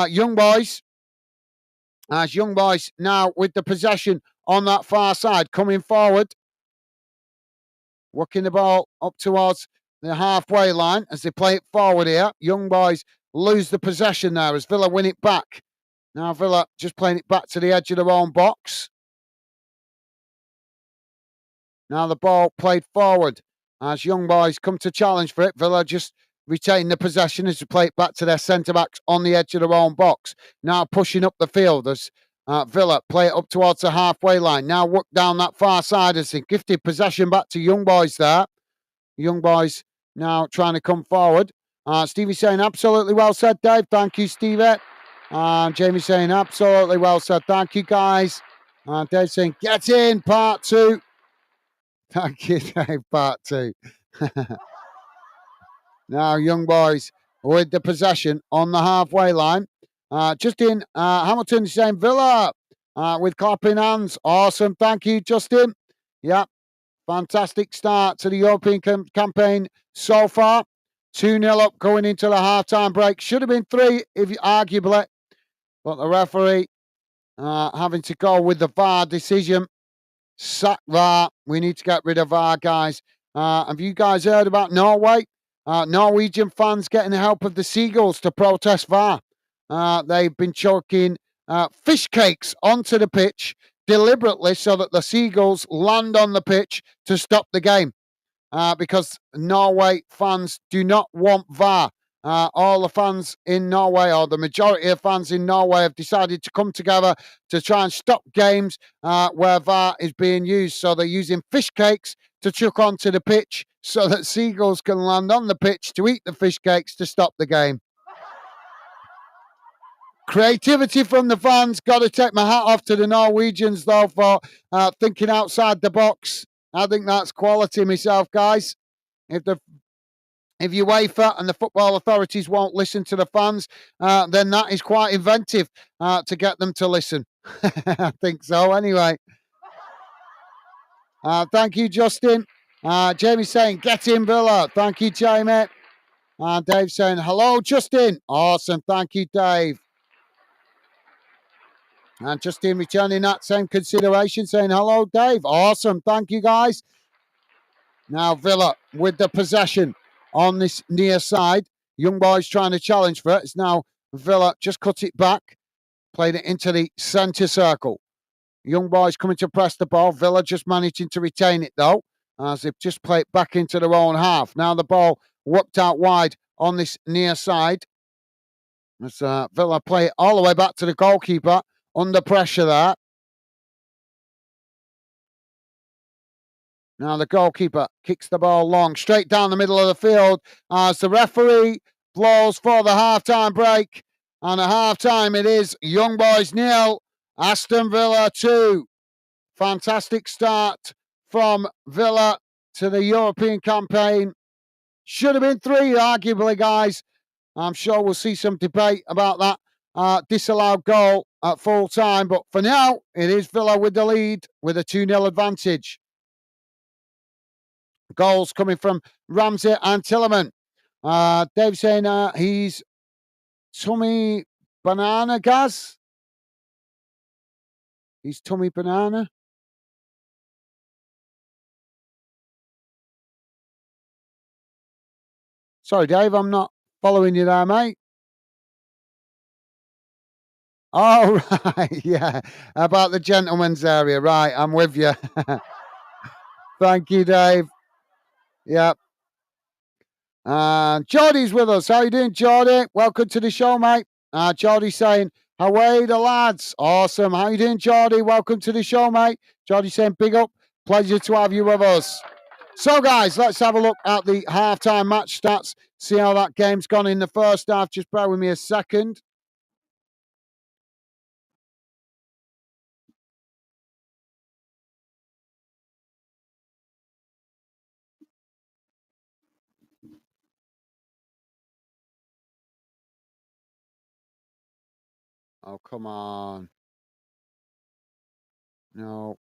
Young Boys. As Young Boys now with the possession on that far side, coming forward, working the ball up towards the halfway line as they play it forward here. Young Boys lose the possession there as Villa win it back. Now Villa just playing it back to the edge of their own box. Now the ball played forward as Young Boys come to challenge for it. Villa just retain the possession as they play it back to their centre-backs on the edge of their own box. Now pushing up the field as Villa play it up towards the halfway line. Now work down that far side as they gifted possession back to Young Boys there. Young Boys now trying to come forward. Stevie saying, absolutely well said, Dave. Thank you, Stevie. Jamie saying, absolutely well said. Thank you, guys. Dave saying, get in, part two. Thank you, Dave, part two. Now, Young Boys with the possession on the halfway line. Justin Hamilton saying, Villa with clapping hands. Awesome. Thank you, Justin. Yeah, fantastic start to the European campaign so far. 2-0 up going into the half-time break. Should have been 3 if you arguably, but the referee having to go with the VAR decision. Sack VAR. We need to get rid of VAR, guys. Have you guys heard about Norway? Norwegian fans getting the help of the Seagulls to protest VAR. They've been chucking fish cakes onto the pitch deliberately so that the Seagulls land on the pitch to stop the game. Because Norway fans do not want VAR. All the fans in Norway, or the majority of fans in Norway, have decided to come together to try and stop games where VAR is being used. So they're using fish cakes to chuck onto the pitch so that seagulls can land on the pitch to eat the fish cakes to stop the game. Creativity from the fans. Got to take my hat off to the Norwegians, though, for thinking outside the box. I think that's quality myself, guys. If UEFA and the football authorities won't listen to the fans, then that is quite inventive to get them to listen. I think so, anyway. Thank you, Justin. Jamie saying, get in, Villa. Thank you, Jamie. Dave saying, hello, Justin. Awesome. Thank you, Dave. And Justin returning that same consideration, saying, hello, Dave. Awesome. Thank you, guys. Now Villa with the possession on this near side. Young Boys trying to challenge for it. It's now Villa just cut it back, played it into the centre circle. Young Boys coming to press the ball. Villa just managing to retain it, though, as they've just played it back into their own half. Now the ball whipped out wide on this near side. As Villa play it all the way back to the goalkeeper. Under pressure there. Now the goalkeeper kicks the ball long, straight down the middle of the field as the referee blows for the half-time break. And at half-time it is Young Boys 0, Aston Villa 2. Fantastic start from Villa to the European campaign. Should have been 3, arguably, guys. I'm sure we'll see some debate about that disallowed goal at full time. But for now, it is Villa with the lead with a 2-0 advantage. Goals coming from Ramsey and Tillman. Dave saying he's Tummy Banana, Gaz. He's Tummy Banana. Sorry, Dave, I'm not following you there, mate. Oh, right, yeah, about the gentleman's area. Right, I'm with you. Thank you, Dave. Yep. Geordie's with us. How you doing, Geordie? Welcome to the show, mate. Geordie saying, away the lads. Awesome. How you doing, Geordie? Welcome to the show, mate. Geordie saying, big up. Pleasure to have you with us. So, guys, let's have a look at the halftime match stats. See how that game's gone in the first half. Just bear with me a second. Oh, come on. No.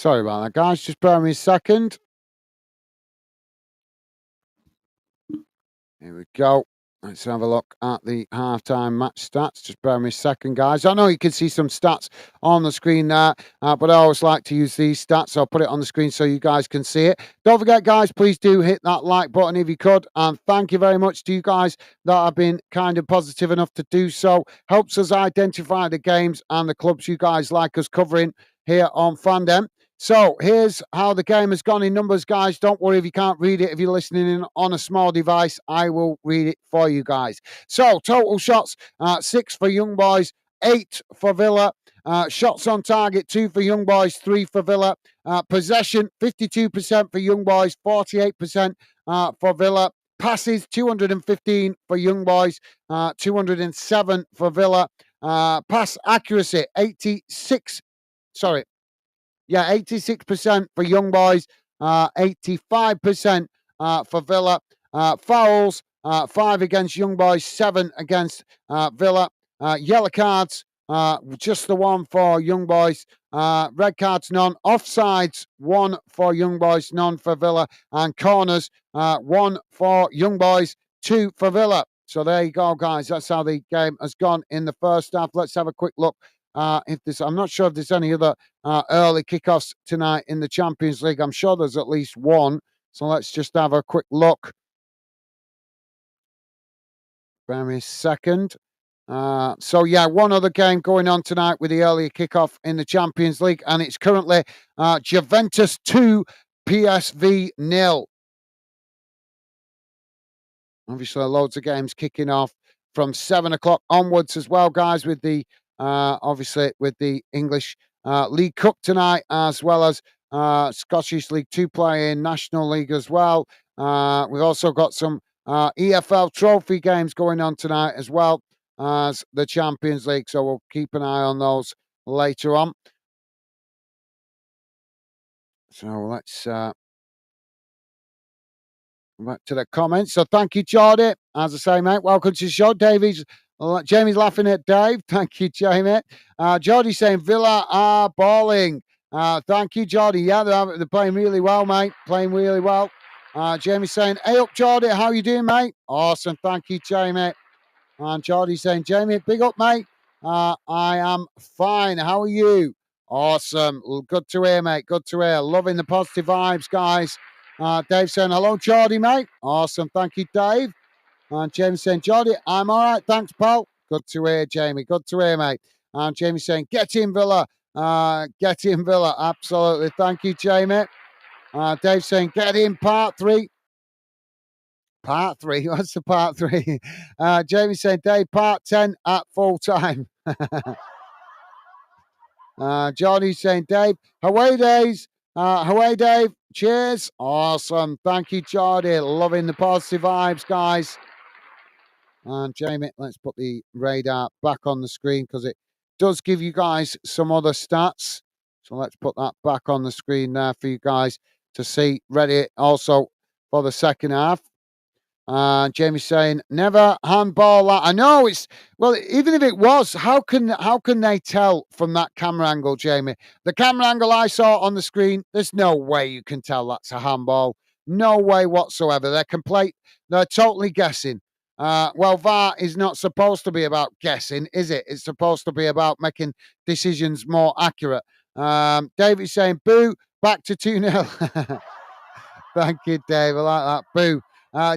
Sorry about that, guys. Just bear with me a second. Here we go. Let's have a look at the halftime match stats. Just bear with me a second, guys. I know you can see some stats on the screen there, but I always like to use these stats. I'll put it on the screen so you guys can see it. Don't forget, guys, please do hit that like button if you could. And thank you very much to you guys that have been kind and positive enough to do so. Helps us identify the games and the clubs you guys like us covering here on Fandom. So here's how the game has gone in numbers, guys. Don't worry if you can't read it. If you're listening in on a small device, I will read it for you guys. So total shots, 6 for Young Boys, 8 for Villa. Shots on target, 2 for Young Boys, 3 for Villa. Possession, 52% for Young Boys, 48% for Villa. Passes, 215 for Young Boys, 207 for Villa. Pass accuracy, 86% for Young Boys, 85% for Villa. Fouls, 5 against Young Boys, 7 against Villa. Yellow cards, just the 1 for Young Boys. Red cards, none. Offsides, 1 for Young Boys, none for Villa. And corners, 1 for Young Boys, 2 for Villa. So there you go, guys. That's how the game has gone in the first half. Let's have a quick look. I'm not sure if there's any other early kickoffs tonight in the Champions League. I'm sure there's at least one. So let's just have a quick look. Bear me a second. One other game going on tonight with the earlier kickoff in the Champions League, and it's currently Juventus 2, PSV 0. Obviously, loads of games kicking off from 7 o'clock onwards as well, guys, with the obviously with the English League Cup tonight, as well as Scottish League 2 playing, National League as well. We've also got some EFL trophy games going on tonight as well as the Champions League, so we'll keep an eye on those later on. So let's back to the comments. So thank you, Jordy. As I say, mate, welcome to the show. Jamie's laughing at Dave. Thank you, Jamie. Jordy saying Villa are balling. Thank you, Jordy. Yeah, they're playing really well, mate. Playing really well. Jamie saying, hey up, Jordy. How you doing, mate? Awesome. Thank you, Jamie. And Jordy saying, Jamie, big up, mate. I am fine. How are you? Awesome. Good to hear, mate. Good to hear. Loving the positive vibes, guys. Dave saying, hello, Jordy, mate. Awesome. Thank you, Dave. And James saying, Jordy, I'm all right. Thanks, pal. Good to hear, Jamie. Good to hear, mate. And Jamie saying, get in, Villa. Get in, Villa. Absolutely. Thank you, Jamie. Dave saying, get in, part 3. Part 3? What's the part 3? Jamie saying, Dave, part 10 at full time. Johnny saying, Dave, away days. Away, Dave. Cheers. Awesome. Thank you, Jordy. Loving the positive vibes, guys. And Jamie, let's put the radar back on the screen because it does give you guys some other stats. So let's put that back on the screen there for you guys to see. Ready also for the second half. Jamie saying, never handball that. I know it's, well, even if it was, how can they tell from that camera angle, Jamie? The camera angle I saw on the screen, there's no way you can tell that's a handball. No way whatsoever. They're totally guessing. Well, VAR is not supposed to be about guessing, is it? It's supposed to be about making decisions more accurate. David's saying, boo, back to 2-0. Thank you, Dave. I like that. Boo.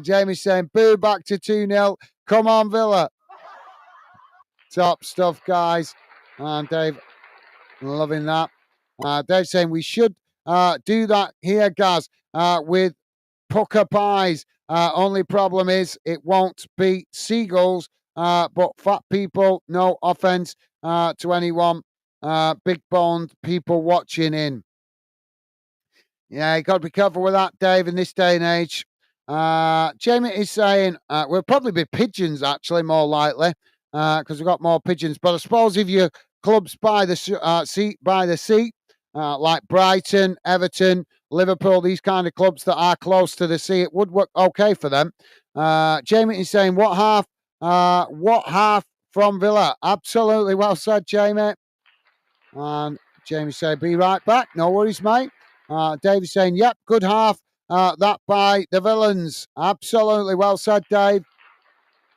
Jamie's saying, boo, back to 2-0. Come on, Villa. Top stuff, guys. And Dave, loving that. Dave saying, we should do that here, Gaz, with pucker pies. Only problem is it won't be seagulls, but fat people, no offense to anyone. Big boned people watching in. Yeah, you got to be careful with that, Dave, in this day and age. Jamie is saying we'll probably be pigeons, actually, more likely, because we've got more pigeons. But I suppose if your clubs by the sea, like Brighton, Everton, Liverpool, these kind of clubs that are close to the sea, it would work okay for them. Jamie is saying, what half from Villa? Absolutely well said, Jamie. And Jamie saying, be right back. No worries, mate. Dave is saying, yep, good half. That by the villains. Absolutely well said, Dave.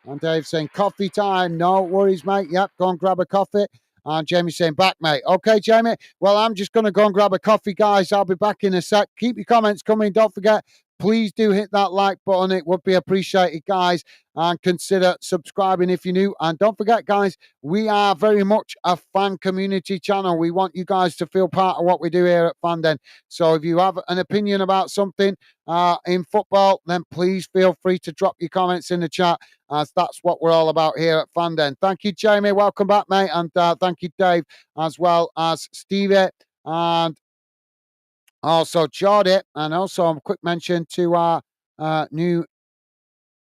And Dave saying, coffee time. No worries, mate. Yep, go and grab a coffee. And Jamie saying, back, mate. Okay, Jamie. Well, I'm just going to go and grab a coffee, guys. I'll be back in a sec. Keep your comments coming. Don't forget, please do hit that like button. It would be appreciated, guys. And consider subscribing if you're new. And don't forget, guys, we are very much a fan community channel. We want you guys to feel part of what we do here at Fanden. So if you have an opinion about something in football, then please feel free to drop your comments in the chat, as that's what we're all about here at Fanden. Thank you, Jamie. Welcome back, mate. And thank you, Dave, as well as Stevie. And also Jordi. And also a quick mention to our new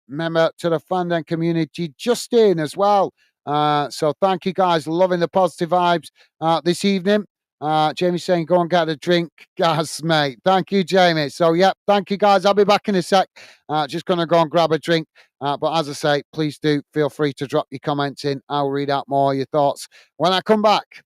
member to the Fanden community, Justin, as well. So thank you, guys. Loving the positive vibes this evening. Jamie saying, go and get a drink. Gas, mate. Thank you, Jamie. So, yep, thank you, guys. I'll be back in a sec. Just going to go and grab a drink. But as I say, please do feel free to drop your comments in. I'll read out more of your thoughts when I come back.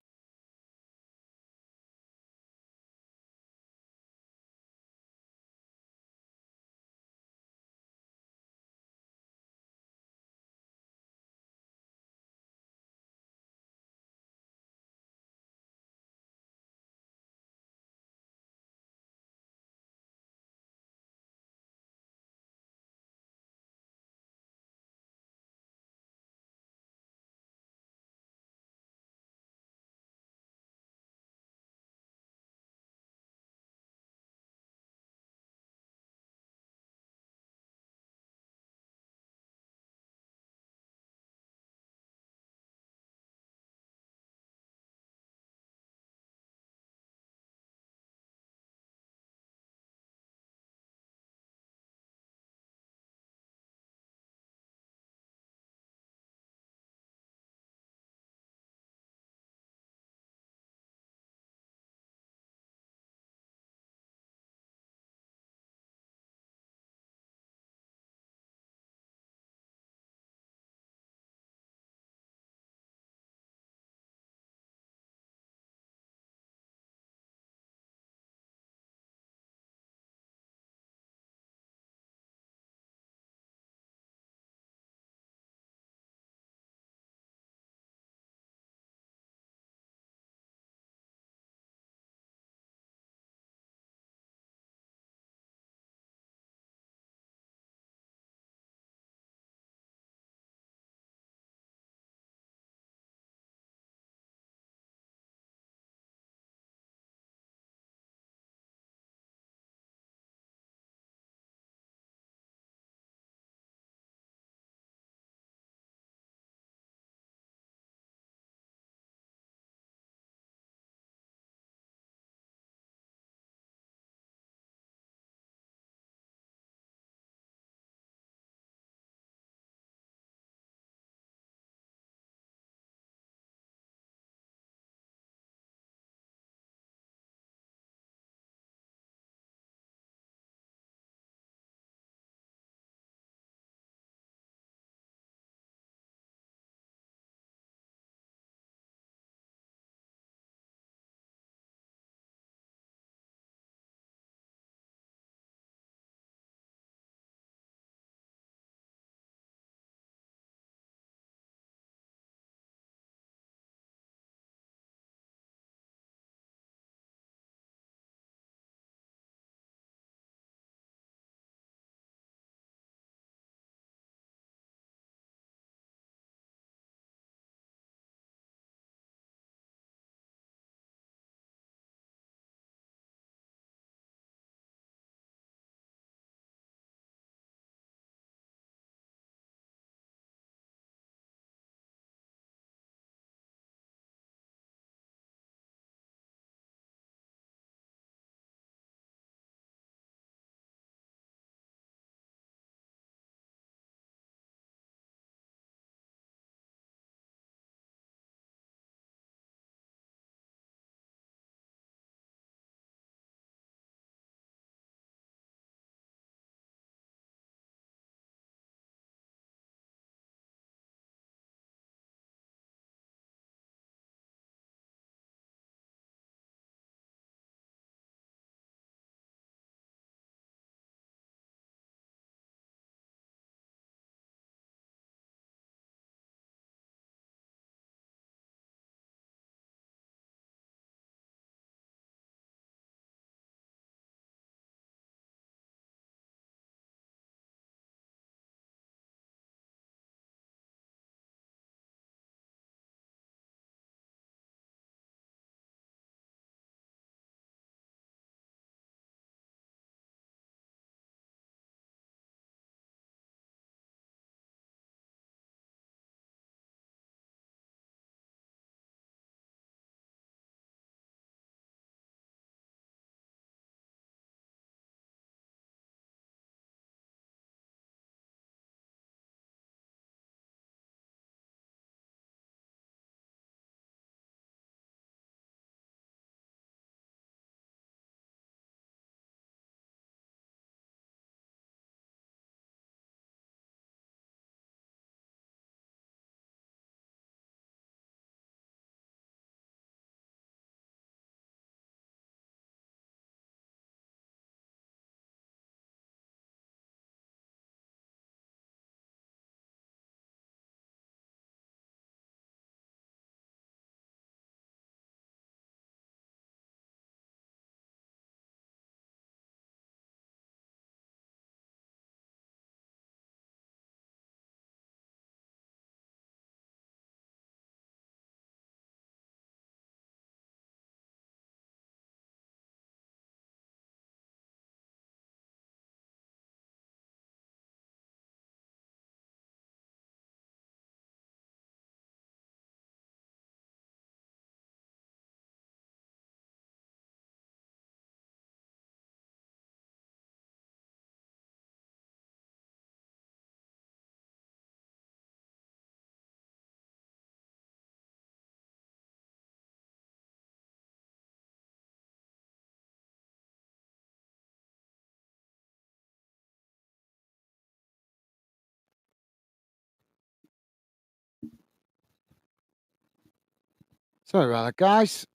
Sorry about that, guys.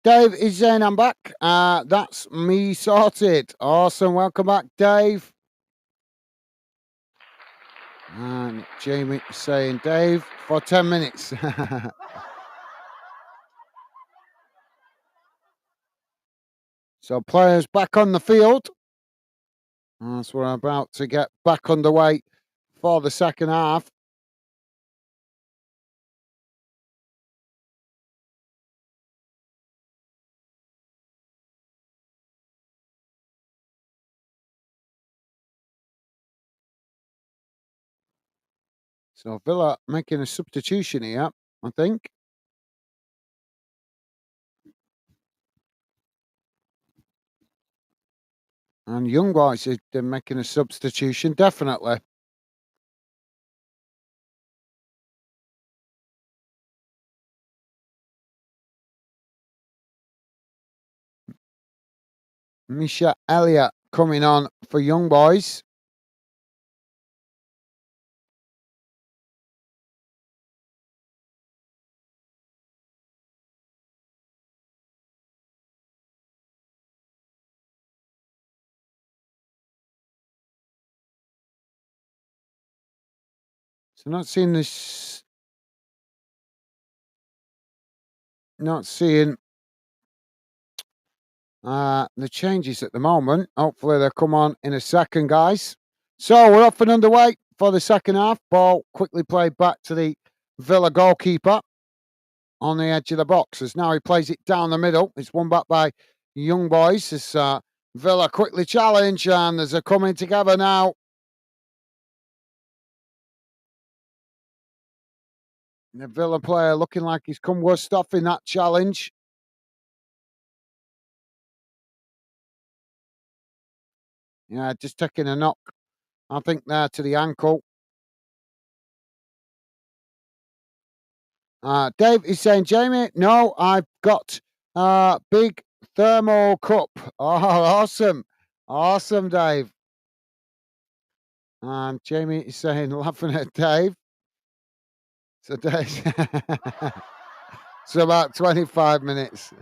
Dave is saying I'm back. That's me sorted. Awesome. Welcome back, Dave. And Jamie saying, Dave, for 10 minutes. So players back on the field. As we're about to get back underway for the second half. So Villa making a substitution here, I think. And Young Boys are making a substitution, definitely. Misha Elliott coming on for Young Boys. So not seeing this, not seeing the changes at the moment. Hopefully they'll come on in a second, guys. So we're off and underway for the second half. Ball quickly played back to the Villa goalkeeper on the edge of the box. As now he plays it down the middle. It's won back by Young Boys. As Villa quickly challenge, and there's a coming together now. The Villa player looking like he's come worse off in that challenge. Yeah, just taking a knock, I think, there to the ankle. Dave is saying, Jamie, no, I've got big thermal cup. Oh, awesome. Awesome, Dave. And Jamie is saying, laughing at Dave. So Dave, so about 25 minutes.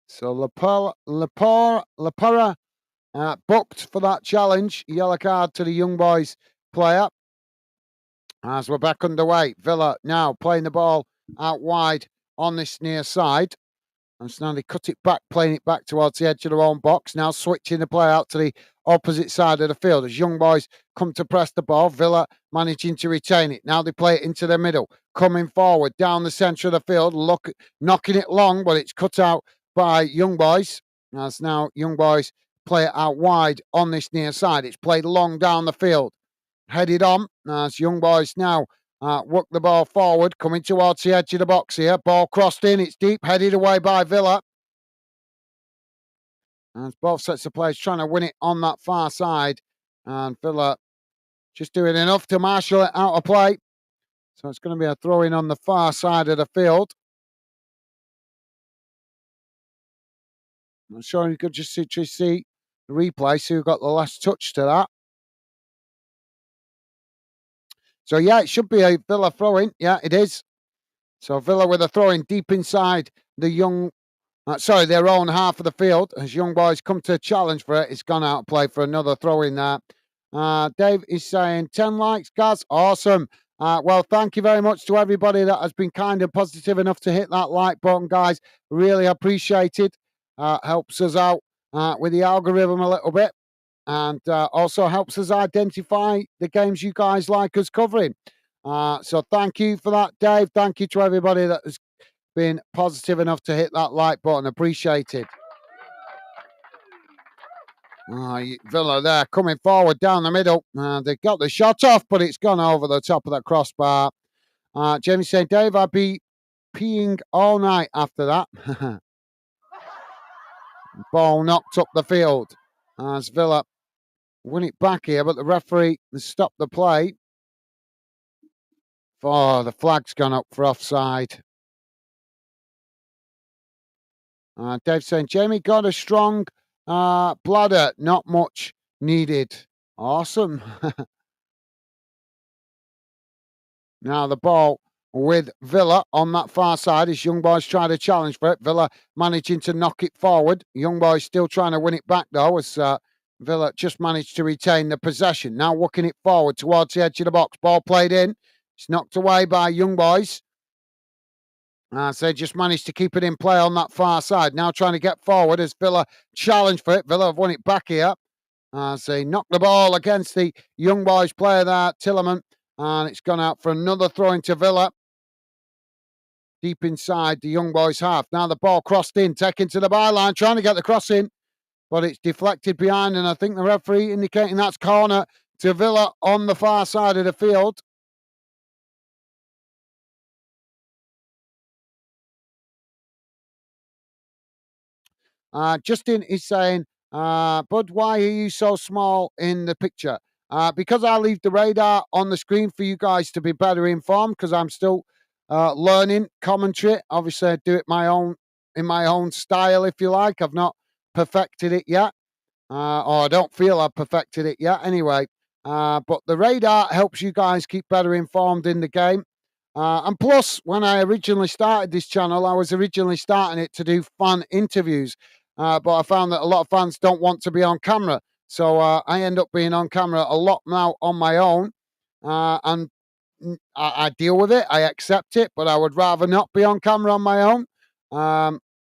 So Lapora booked for that challenge. Yellow card to the Young Boys player. As we're back underway, Villa now playing the ball out wide on this near side. And so now they cut it back, playing it back towards the edge of their own box. Now switching the play out to the opposite side of the field. As Young Boys come to press the ball, Villa managing to retain it. Now they play it into the middle, coming forward down the centre of the field, knocking it long, but it's cut out by Young Boys. As now Young Boys play it out wide on this near side. It's played long down the field. Headed on as Young Boys now work the ball forward, coming towards the edge of the box here. Ball crossed in, it's deep, headed away by Villa. And both sets of players trying to win it on that far side. And Villa just doing enough to marshal it out of play. So it's going to be a throw in on the far side of the field. I'm sure you could just see the replay, see who got the last touch to that. So, yeah, it should be a Villa throw-in. Yeah, it is. So Villa with a throw-in deep inside the their own half of the field. As Young Boys come to challenge for it, it's gone out of play for another throw-in there. Dave is saying 10 likes, Gaz. Awesome. Well, thank you very much to everybody that has been kind and positive enough to hit that like button, guys. Really appreciate it. Helps us out with the algorithm a little bit. And also helps us identify the games you guys like us covering. So thank you for that, Dave. Thank you to everybody that has been positive enough to hit that like button. Appreciated. Villa there coming forward down the middle. They got the shot off, but it's gone over the top of that crossbar. Jamie saying, Dave, I'd be peeing all night after that. Ball knocked up the field as Villa win it back here, but the referee has stopped the play. Oh, the flag's gone up for offside. Dave saying, Jamie got a strong bladder, not much needed. Awesome. Now the ball with Villa on that far side as Young Boys try to challenge for it. Villa managing to knock it forward. Young Boys still trying to win it back though as Villa just managed to retain the possession. Now working it forward towards the edge of the box. Ball played in. It's knocked away by Young Boys. So they just managed to keep it in play on that far side. Now trying to get forward as Villa challenge for it. Villa have won it back here. So they knocked the ball against the Young Boys player there, Tillerman. And it's gone out for another throw into Villa. Deep inside the Young Boys half. Now the ball crossed in, taken to the byline, trying to get the cross in. But it's deflected behind. And I think the referee indicating that's corner to Villa on the far side of the field. Justin is saying, Bud, why are you so small in the picture? Because I leave the radar on the screen for you guys to be better informed, because I'm still learning commentary. Obviously, I do it in my own style, if you like. I've not perfected it yet, or I don't feel I've perfected it yet anyway. But the radar helps you guys keep better informed in the game. And plus, when I originally started this channel, I was originally starting it to do fan interviews. But I found that a lot of fans don't want to be on camera. So I end up being on camera a lot now on my own. And I deal with it. I accept it. But I would rather not be on camera on my own.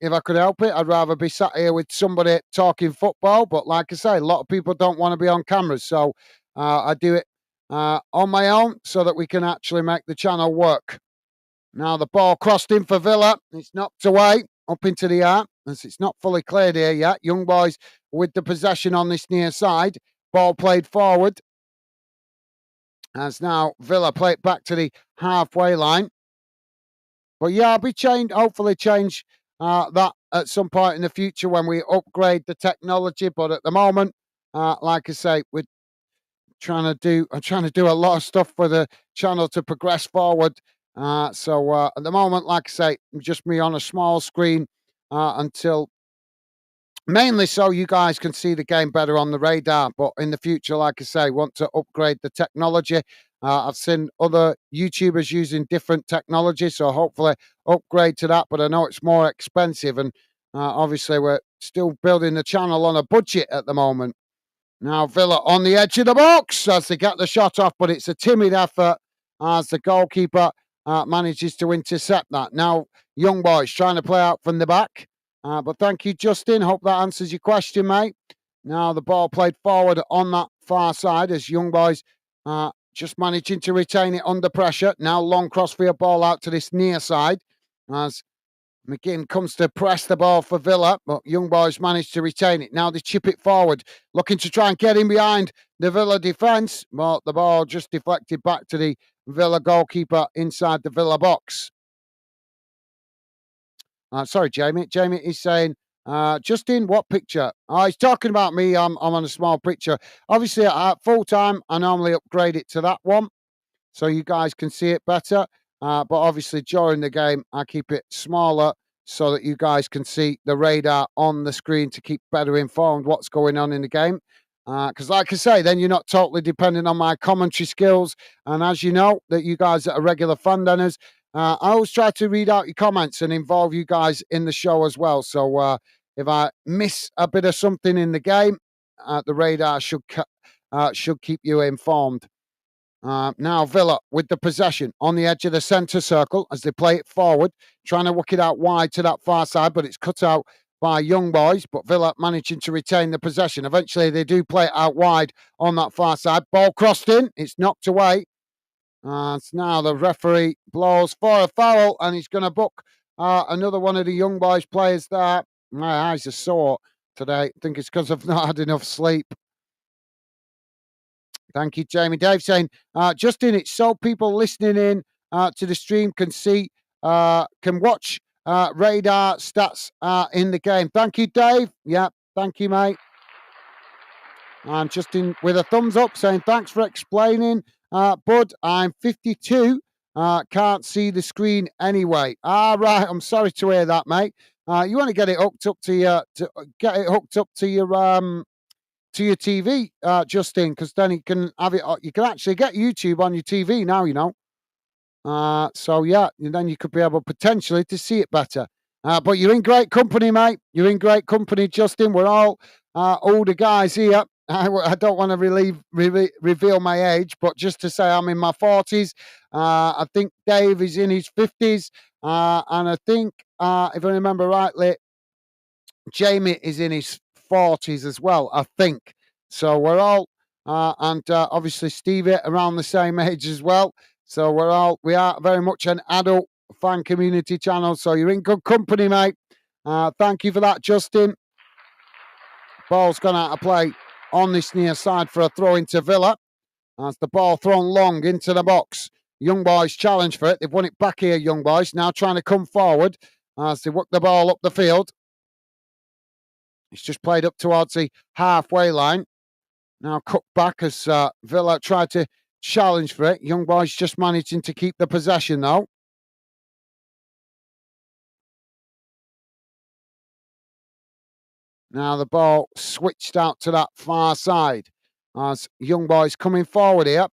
If I could help it, I'd rather be sat here with somebody talking football. But like I say, a lot of people don't want to be on camera. So I do it on my own so that we can actually make the channel work. Now the ball crossed in for Villa. It's knocked away up into the air as it's not fully cleared here yet. Young Boys with the possession on this near side. Ball played forward. As now Villa play it back to the halfway line. But yeah, I'll hopefully change that at some point in the future when we upgrade the technology. But at the moment, like I say, I'm trying to do a lot of stuff for the channel to progress forward. So at the moment, like I say, just me on a small screen until mainly so you guys can see the game better on the radar. But in the future, like I say, want to upgrade the technology. I've seen other YouTubers using different technology, so hopefully upgrade to that. But I know it's more expensive, and obviously we're still building the channel on a budget at the moment. Now Villa on the edge of the box as they get the shot off, but it's a timid effort as the goalkeeper manages to intercept that. Now Young Boys trying to play out from the back. But thank you, Justin. Hope that answers your question, mate. Now the ball played forward on that far side as Young Boys just managing to retain it under pressure. Now long crossfield ball out to this near side as McGinn comes to press the ball for Villa, but Young Boys managed to retain it. Now they chip it forward, looking to try and get in behind the Villa defence, but the ball just deflected back to the Villa goalkeeper inside the Villa box. Sorry, Jamie. Jamie is saying, Justin, what picture? Oh, he's talking about me. I'm on a small picture. Obviously, at full time, I normally upgrade it to that one so you guys can see it better. But obviously, during the game, I keep it smaller so that you guys can see the radar on the screen to keep better informed what's going on in the game. Because, like I say, then you're not totally dependent on my commentary skills. And as you know, that you guys that are regular fan denners, I always try to read out your comments and involve you guys in the show as well. So if I miss a bit of something in the game, the radar should keep you informed. Now Villa with the possession on the edge of the centre circle as they play it forward, trying to work it out wide to that far side, but it's cut out by Young Boys. But Villa managing to retain the possession. Eventually they do play it out wide on that far side. Ball crossed in, it's knocked away. So now the referee blows for a foul and he's going to book another one of the Young Boys players there. My eyes are sore today. I think it's because I've not had enough sleep. Thank you, Jamie. Dave saying, Justin, it's so people listening in to the stream can see can watch radar stats in the game. Thank you, Dave. Yeah, thank you, mate. And Justin with a thumbs up saying, thanks for explaining. Bud, I'm 52. Can't see the screen anyway. Right. I'm sorry to hear that, mate. You want to get it hooked up to your TV, Justin, because then you can have it. You can actually get YouTube on your TV now. So yeah, and then you could be able potentially to see it better. But you're in great company, mate. You're in great company, Justin. We're all older guys here. I don't want to reveal my age, but just to say I'm in my 40s. I think Dave is in his 50s. And I think, if I remember rightly, Jamie is in his 40s as well, I think. So we're all, and obviously Stevie around the same age as well. So we are very much an adult fan community channel. So you're in good company, mate. Thank you for that, Justin. Ball's gone out of play on this near side for a throw into Villa. As the ball thrown long into the box. Young Boys challenge for it. They've won it back here, Young Boys. Now trying to come forward as they work the ball up the field. It's just played up towards the halfway line. Now cut back as Villa tried to challenge for it. Young Boys just managing to keep the possession, though. Now the ball switched out to that far side as Young Boys coming forward here.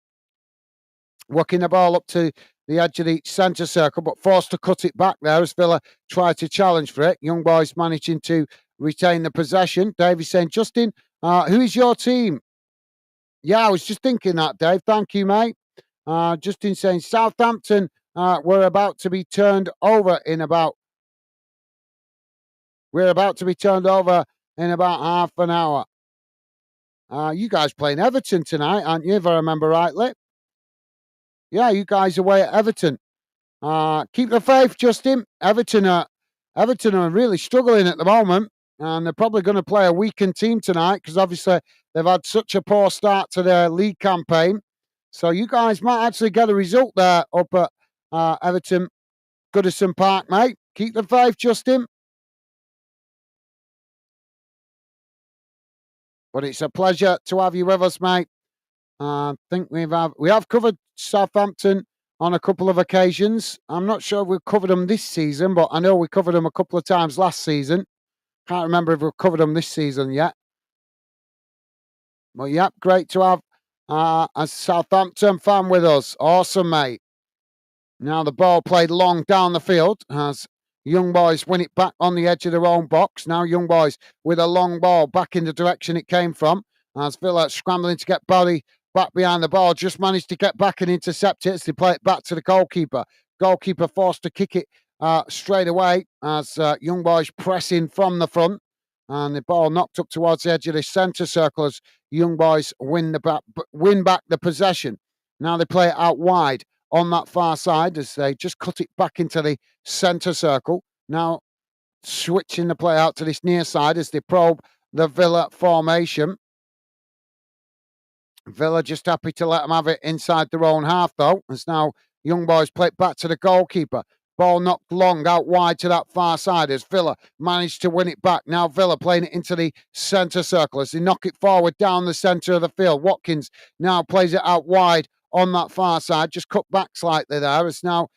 Working the ball up to the edge of the centre circle, but forced to cut it back there as Villa tried to challenge for it. Young Boys managing to retain the possession. Dave is saying, Justin, who is your team? Yeah, I was just thinking that, Dave. Thank you, mate. Justin saying Southampton we're about to be turned over in about half an hour. You guys playing Everton tonight, aren't you, if I remember rightly? Yeah, you guys away at Everton. Keep the faith, Justin. Everton are really struggling at the moment, and they're probably going to play a weakened team tonight because obviously they've had such a poor start to their league campaign. So you guys might actually get a result there up at Everton, Goodison Park, mate. Keep the faith, Justin. But it's a pleasure to have you with us, mate. I think we have covered Southampton on a couple of occasions. I'm not sure if we've covered them this season, but I know we covered them a couple of times last season. Can't remember if we've covered them this season yet. But yep, great to have a Southampton fan with us. Awesome, mate. Now the ball played long down the field as Young Boys win it back on the edge of their own box. Now Young Boys with a long ball back in the direction it came from. As Villa scrambling to get Barry back behind the ball, just managed to get back and intercept it as they play it back to the goalkeeper. Goalkeeper forced to kick it straight away as Young Boys pressing from the front. And the ball knocked up towards the edge of the centre circle as Young Boys win back the possession. Now they play it out wide on that far side as they just cut it back into the centre circle. Now switching the play out to this near side as they probe the Villa formation. Villa just happy to let them have it inside their own half, though, as now Young Boys play it back to the goalkeeper. Ball knocked long out wide to that far side as Villa managed to win it back. Now Villa playing it into the centre circle as they knock it forward down the centre of the field. Watkins now plays it out wide on that far side, just cut back slightly there as now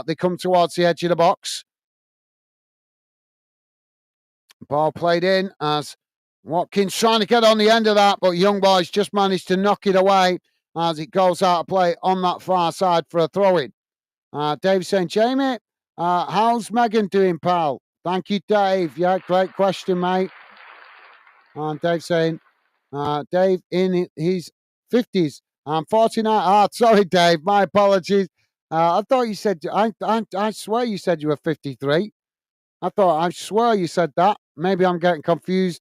they come towards the edge of the box. Ball played in as Watkins trying to get on the end of that, but Young Boys just managed to knock it away as it goes out of play on that far side for a throw-in. Dave saying, Jamie, how's Megan doing, pal? Thank you, Dave. Yeah, great question, mate. And Dave saying, Dave in his 50s. I'm 49. Sorry, Dave. My apologies. I thought you said, I swear you said you were 53. I swear you said that. Maybe I'm getting confused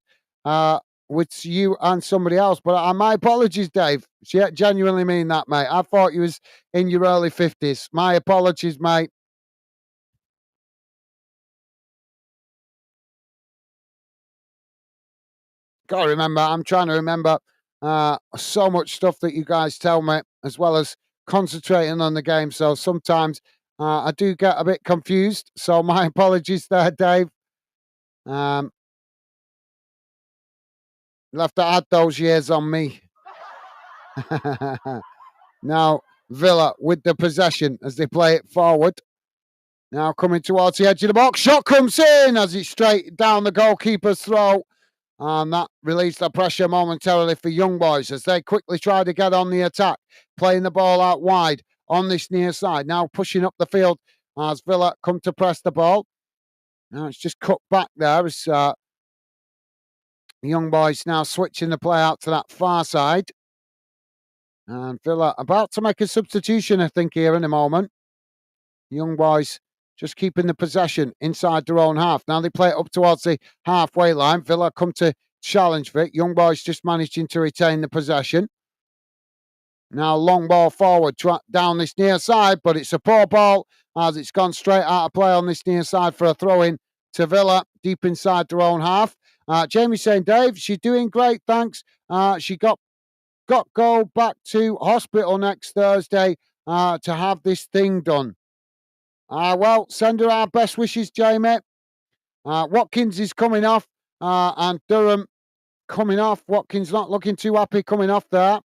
with you and somebody else. But my apologies, Dave. Yeah, genuinely mean that, mate. I thought you was in your early 50s. My apologies, mate. Gotta remember, I'm trying to remember so much stuff that you guys tell me, as well as concentrating on the game. So sometimes I do get a bit confused, so my apologies there, Dave. You'll have to add those years on me. Now, Villa with the possession as they play it forward. Now coming towards the edge of the box. Shot comes in as it's straight down the goalkeeper's throat. And that released the pressure momentarily for Young Boys as they quickly try to get on the attack, playing the ball out wide on this near side. Now pushing up the field as Villa come to press the ball. Now it's just cut back there as Young Boys now switching the play out to that far side. And Villa about to make a substitution, I think, here in a moment. Young Boys just keeping the possession inside their own half. Now they play it up towards the halfway line. Villa come to challenge for it. Young Boys just managing to retain the possession. Now long ball forward down this near side, but it's a poor ball as it's gone straight out of play on this near side for a throw-in to Villa deep inside their own half. Jamie saying, Dave, she's doing great, thanks. She got go back to hospital next Thursday to have this thing done. Well, send her our best wishes, Jamie. Watkins is coming off, and Durham coming off. Watkins not looking too happy coming off there.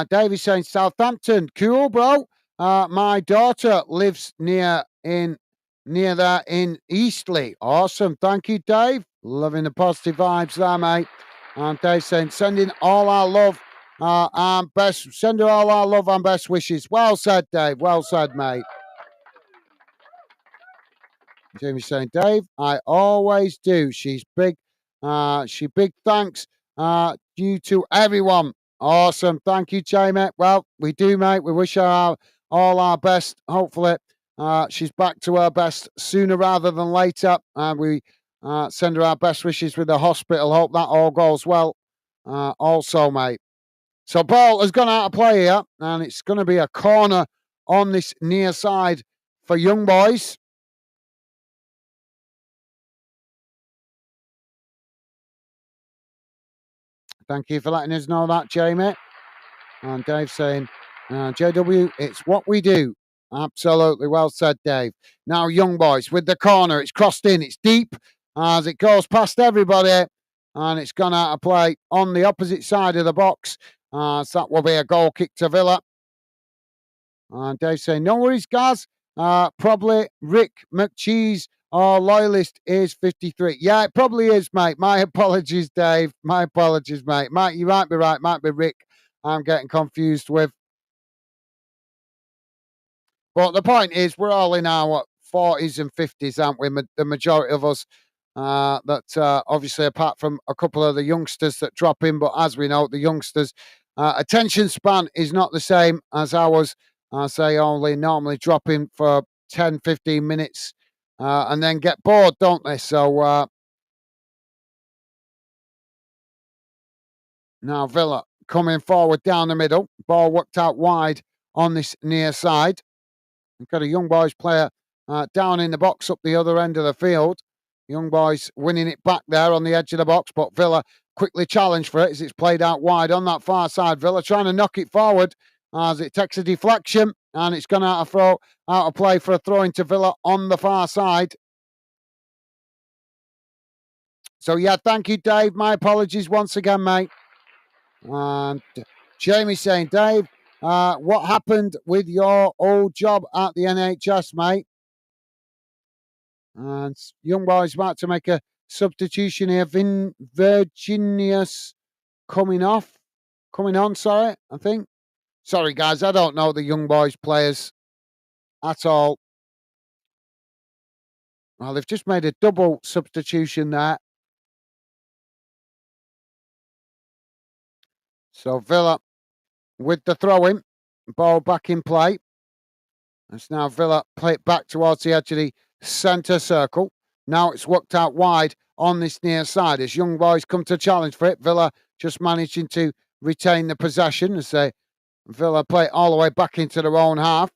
Davy's saying Southampton, cool, bro. My daughter lives near there in Eastleigh. Awesome, thank you, Dave. Loving the positive vibes there, mate. And Dave saying sending all our love and best. Send her all our love and best wishes. Well said, Dave. Well said, mate. Jamie saying, Dave, I always do. She's big. She big thanks due to everyone. Awesome. Thank you, Jamie. Well, we do, mate. We wish her all our best. Hopefully, she's back to her best sooner rather than later. And we send her our best wishes with the hospital. Hope that all goes well. Also, mate. So, ball has gone out of play here, and it's going to be a corner on this near side for Young Boys. Thank you for letting us know that, Jamie. And Dave saying, JW, it's what we do. Absolutely well said, Dave. Now, Young Boys with the corner. It's crossed in. It's deep as it goes past everybody. And it's gone out of play on the opposite side of the box. So that will be a goal kick to Villa. And Dave saying, no worries, guys. Probably Rick McCheese or Loyalist is 53. Yeah, it probably is, mate. My apologies, Dave. My apologies, mate. Mate, you might be right. Might be Rick. I'm getting confused with. But the point is, we're all in our 40s and 50s, aren't we? The majority of us. That obviously, apart from a couple of the youngsters that drop in, but as we know, the youngsters' attention span is not the same as ours. They only normally drop in for 10, 15 minutes and then get bored, don't they? So now Villa coming forward down the middle. Ball worked out wide on this near side. We've got a Young Boys player down in the box up the other end of the field. Young Boys winning it back there on the edge of the box, but Villa quickly challenged for it as it's played out wide on that far side. Villa trying to knock it forward as it takes a deflection and it's gone out of play for a throw into Villa on the far side. So yeah, thank you, Dave. My apologies once again, mate. And Jamie saying, Dave, what happened with your old job at the NHS, mate? And Young Boys about to make a substitution here. Virginius coming on, sorry, I think. Sorry, guys, I don't know the Young Boys players at all. Well, they've just made a double substitution there. So Villa with the throw-in, ball back in play. It's now Villa play it back towards the edge of the centre circle. Now it's worked out wide on this near side as Young Boys come to challenge for it. Villa just managing to retain the possession as Villa play it all the way back into their own half.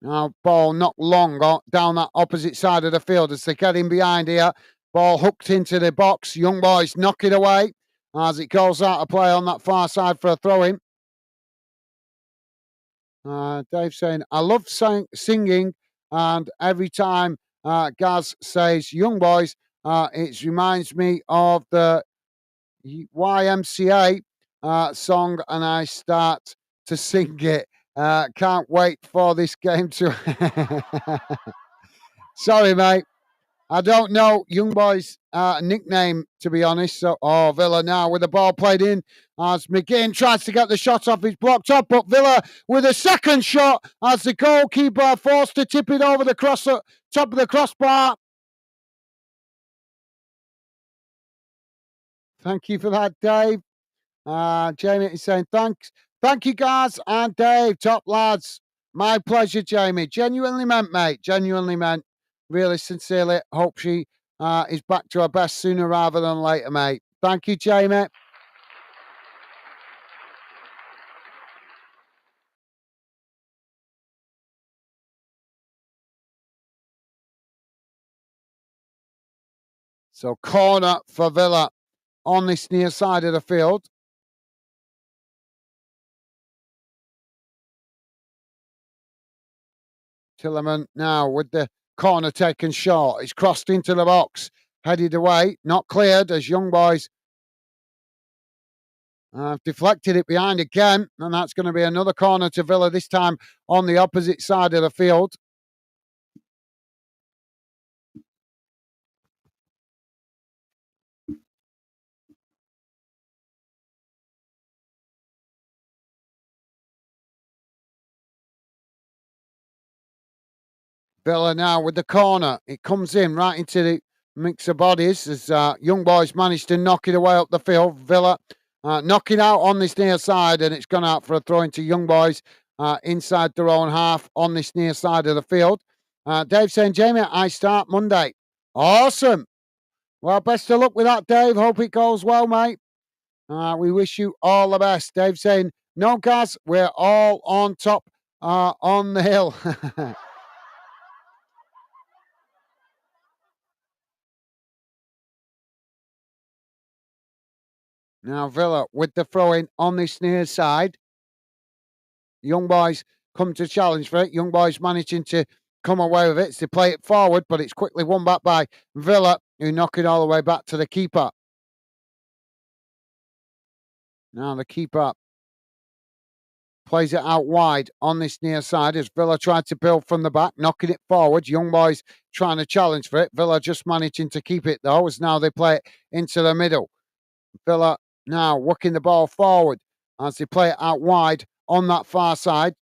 Now ball not long down that opposite side of the field as they get in behind here. Ball hooked into the box. Young Boys knock it away as it goes out of play on that far side for a throw-in. Dave saying, I love singing, and every time Gaz says Young Boys, it reminds me of the YMCA song, and I start to sing it. Can't wait for this game to. Sorry, mate. I don't know Young Boy's nickname, to be honest. So, Villa now with the ball played in as McGinn tries to get the shot off. He's blocked up, but Villa with a second shot as the goalkeeper forced to tip it over the top of the crossbar. Thank you for that, Dave. Jamie is saying thanks. Thank you, guys, and Dave, top lads. My pleasure, Jamie. Genuinely meant, mate. Genuinely meant. Really sincerely. Hope she is back to her best sooner rather than later, mate. Thank you, Jamie. So corner for Villa on this near side of the field. Tillerman now with the corner taken short. It's crossed into the box, headed away, not cleared as Young Boys deflected it behind again, and that's going to be another corner to Villa, this time on the opposite side of the field. Villa now with the corner. It comes in right into the mix of bodies as Young Boys managed to knock it away up the field. Villa knocking out on this near side, and it's gone out for a throw into Young Boys inside their own half on this near side of the field. Dave saying, Jamie, I start Monday. Awesome. Well, best of luck with that, Dave. Hope it goes well, mate. We wish you all the best. Dave saying, no, guys, we're all on top on the hill. Now Villa with the throw in on this near side. Young Boys come to challenge for it. Young Boys managing to come away with it. They play it forward, but it's quickly won back by Villa, who knock it all the way back to the keeper. Now the keeper plays it out wide on this near side as Villa tried to build from the back, knocking it forward. Young Boys trying to challenge for it. Villa just managing to keep it, though, as now they play it into the middle. Villa now working the ball forward as they play it out wide on that far side.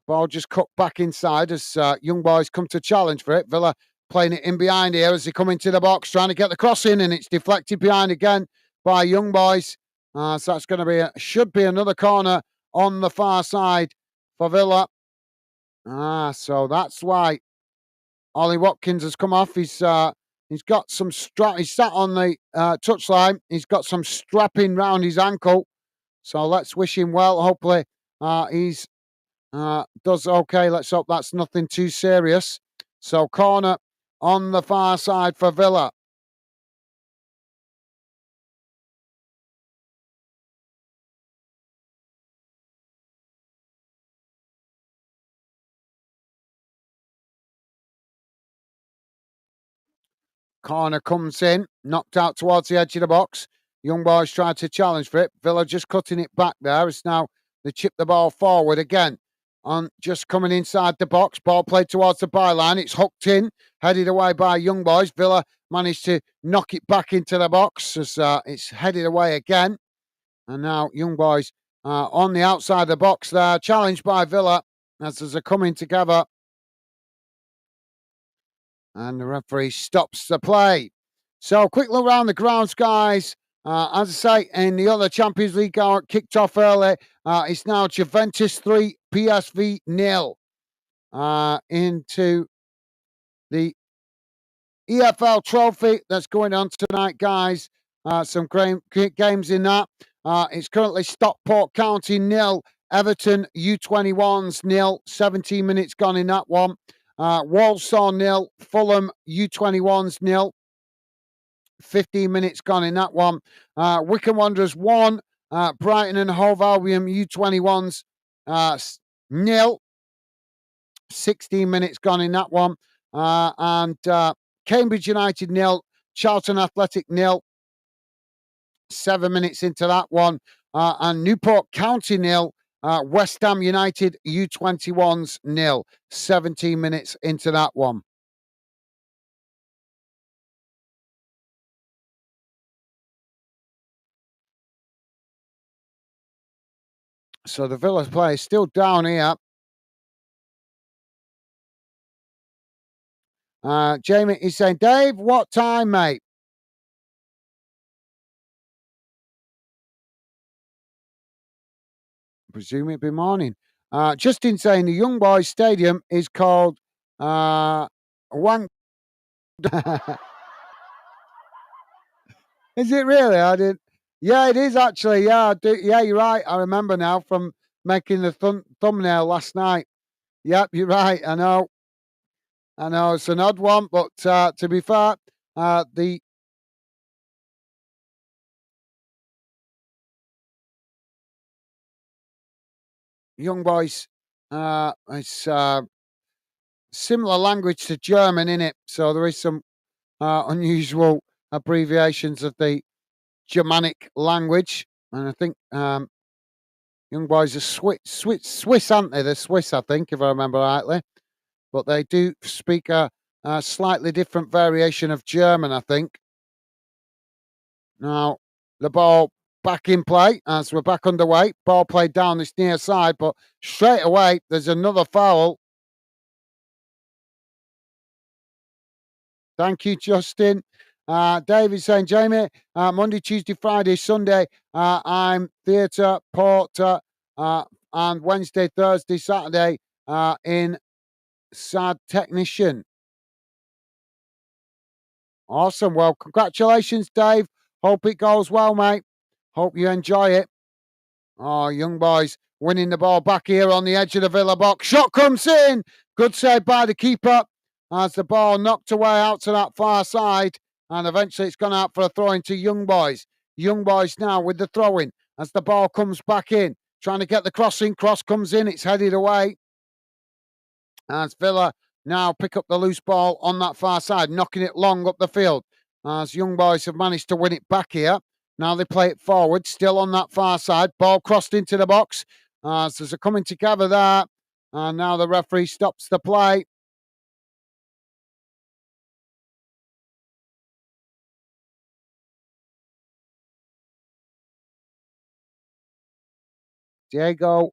Ball just cut back inside as Young Boys come to challenge for it. Villa playing it in behind here as they come into the box, trying to get the cross in, and it's deflected behind again by Young Boys. So that's going to be should be another corner on the far side for Villa. So that's why Ollie Watkins has come off. He's got some strap. He's sat on the touchline. He's got some strapping round his ankle. So let's wish him well. Hopefully he's does okay. Let's hope that's nothing too serious. So corner on the far side for Villa. Corner comes in, knocked out towards the edge of the box. Young Boys tried to challenge for it. Villa just cutting it back there. It's now they chip the ball forward again. On just coming inside the box, ball played towards the byline. It's hooked in, headed away by Young Boys. Villa managed to knock it back into the box as it's headed away again. And now Young Boys on the outside of the box there, challenged by Villa as they're coming together. And the referee stops the play. So, quick look around the grounds, guys. As I say, in the other Champions League kicked off early. It's now Juventus 3, PSV 0 into the EFL trophy that's going on tonight, guys. Some great games in that. It's currently Stockport County 0, Everton U21s 0, 17 minutes gone in that one. Walsall 0, Fulham U21s 0, 15 minutes gone in that one. Wycombe Wanderers 1, Brighton and Hove Albion U21s nil. 16 minutes gone in that one. And Cambridge United nil, Charlton Athletic nil. 7 minutes into that one. And Newport County nil, West Ham United U21s nil. 17 minutes into that one. So the Villa player is still down here. Jamie is saying, Dave, what time, mate? I presume it'd be morning. Justin saying the Young Boys Stadium is called Wank. Is it really? I did. Yeah, it is actually. Yeah, yeah, you're right. I remember now from making the thumbnail last night. Yep, you're right. I know. It's an odd one, but to be fair, the Young Boys, it's similar language to German in it, so there is some unusual abbreviations of the Germanic language, and I think Young Boys are Swiss, aren't they? They're Swiss, I think, if I remember rightly, but they do speak a slightly different variation of German, I think. Now the ball back in play as we're back underway. Ball played down this near side, but straight away there's another foul. Thank you, Justin. David saying, Jamie, Monday, Tuesday, Friday, Sunday, I'm theatre, porter, and Wednesday, Thursday, Saturday in SAD technician. Awesome. Well, congratulations, Dave. Hope it goes well, mate. Hope you enjoy it. Oh, Young Boys winning the ball back here on the edge of the Villa box. Shot comes in. Good save by the keeper as the ball knocked away out to that far side. And eventually it's gone out for a throw into Young Boys. Young Boys now with the throw-in as the ball comes back in. Trying to get the crossing. Cross comes in. It's headed away. As Villa now pick up the loose ball on that far side, knocking it long up the field. As Young Boys have managed to win it back here. Now they play it forward, still on that far side. Ball crossed into the box. As there's a coming together there. And now the referee stops the play. Diego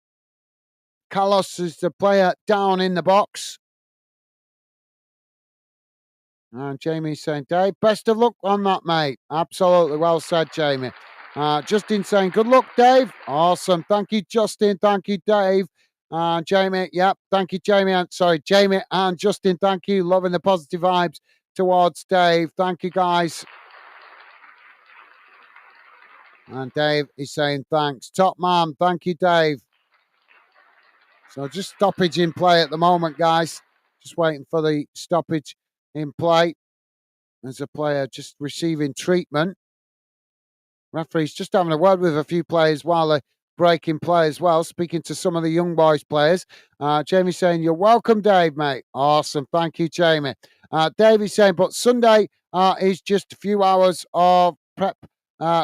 Carlos is the player down in the box. And Jamie's saying, Dave, best of luck on that, mate. Absolutely well said, Jamie. Justin saying, good luck, Dave. Awesome. Thank you, Justin. Thank you, Dave. Jamie, yep. Thank you, Jamie. Jamie and Justin, thank you. Loving the positive vibes towards Dave. Thank you, guys. And Dave is saying, thanks. Top man. Thank you, Dave. So just stoppage in play at the moment, guys. Just waiting for the stoppage in play. There's a player just receiving treatment. Referee's just having a word with a few players while they're breaking play as well, speaking to some of the Young Boys players. Jamie saying, you're welcome, Dave, mate. Awesome. Thank you, Jamie. Davey's saying, but Sunday is just a few hours of prep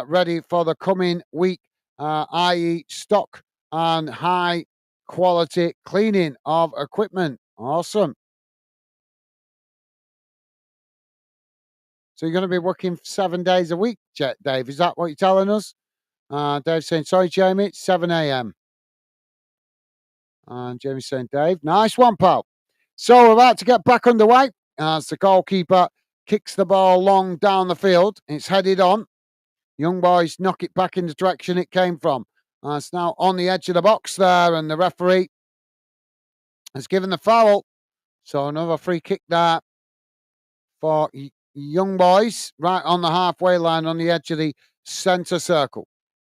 ready for the coming week, i.e. stock and high quality cleaning of equipment. Awesome. So you're going to be working 7 days a week, Dave. Is that what you're telling us? Dave saying, sorry, Jamie, it's 7 a.m. And Jamie saying, Dave, nice one, pal. So we're about to get back underway as the goalkeeper kicks the ball long down the field. It's headed on. Young Boys knock it back in the direction it came from. It's now on the edge of the box there, and the referee has given the foul. So another free kick there for Young Boys, right on the halfway line on the edge of the centre circle.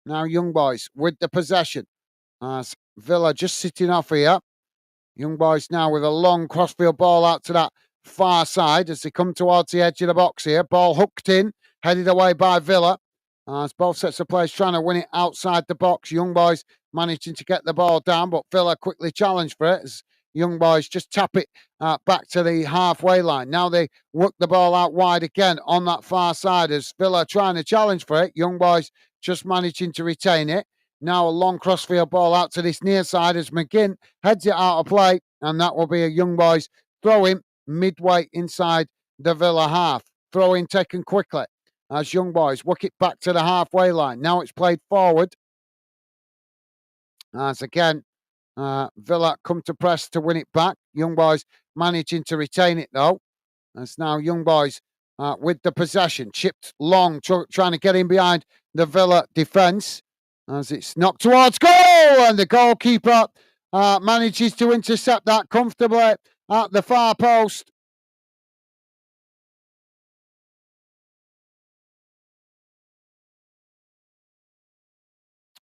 Now Young Boys with the possession. As Villa just sitting off here. Young Boys now with a long crossfield ball out to that far side as they come towards the edge of the box here. Ball hooked in, headed away by Villa. As both sets of players trying to win it outside the box. Young Boys managing to get the ball down, but Villa quickly challenged for it as Young Boys just tap it back to the halfway line. Now they work the ball out wide again on that far side as Villa trying to challenge for it. Young Boys just managing to retain it. Now a long crossfield ball out to this near side as McGinn heads it out of play, and that will be a Young Boys throw in midway inside the Villa half. Throw in taken quickly as Young Boys work it back to the halfway line. Now it's played forward as again Villa come to press to win it back. Young Boys managing to retain it though. As now Young Boys with the possession, chipped long, trying to get in behind the Villa defence as it's knocked towards goal, and the goalkeeper manages to intercept that comfortably at the far post.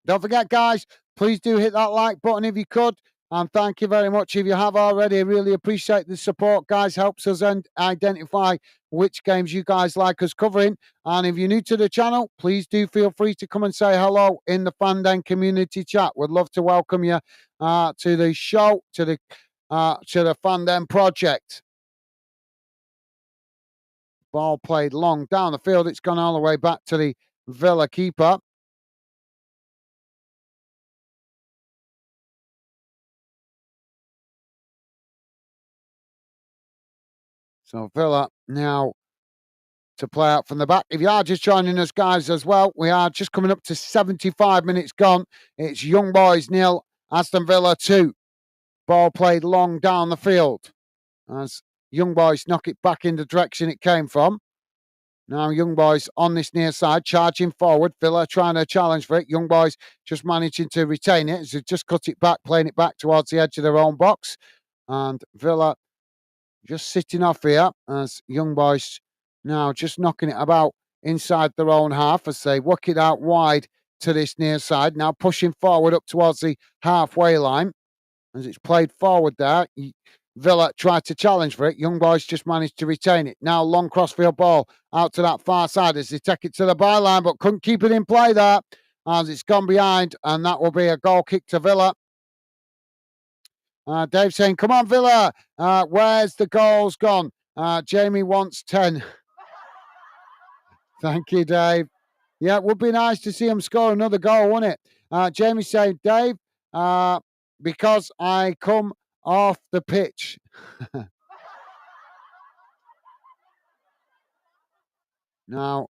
Don't forget, guys, please do hit that like button if you could. And thank you very much if you have already. I really appreciate the support, guys. Helps us identify which games you guys like us covering. And if you're new to the channel, please do feel free to come and say hello in the Fandom community chat. We'd love to welcome you to the show, to the Fandom project. Ball played long down the field. It's gone all the way back to the Villa keeper. So Villa now to play out from the back. If you are just joining us, guys, as well, we are just coming up to 75 minutes gone. It's Young Boys 0, Aston Villa 2. Ball played long down the field as Young Boys knock it back in the direction it came from. Now Young Boys on this near side, charging forward. Villa trying to challenge for it. Young Boys just managing to retain it as they just cut it back, playing it back towards the edge of their own box. And Villa just sitting off here as Young Boys now just knocking it about inside their own half as they work it out wide to this near side. Now pushing forward up towards the halfway line as it's played forward there. Villa tried to challenge for it. Young Boys just managed to retain it. Now long crossfield ball out to that far side as they take it to the byline, but couldn't keep it in play there as it's gone behind, and that will be a goal kick to Villa. Dave saying, come on, Villa. Where's the goals gone? Jamie wants 10. Thank you, Dave. Yeah, it would be nice to see him score another goal, wouldn't it? Jamie saying, Dave, because I come off the pitch. Now,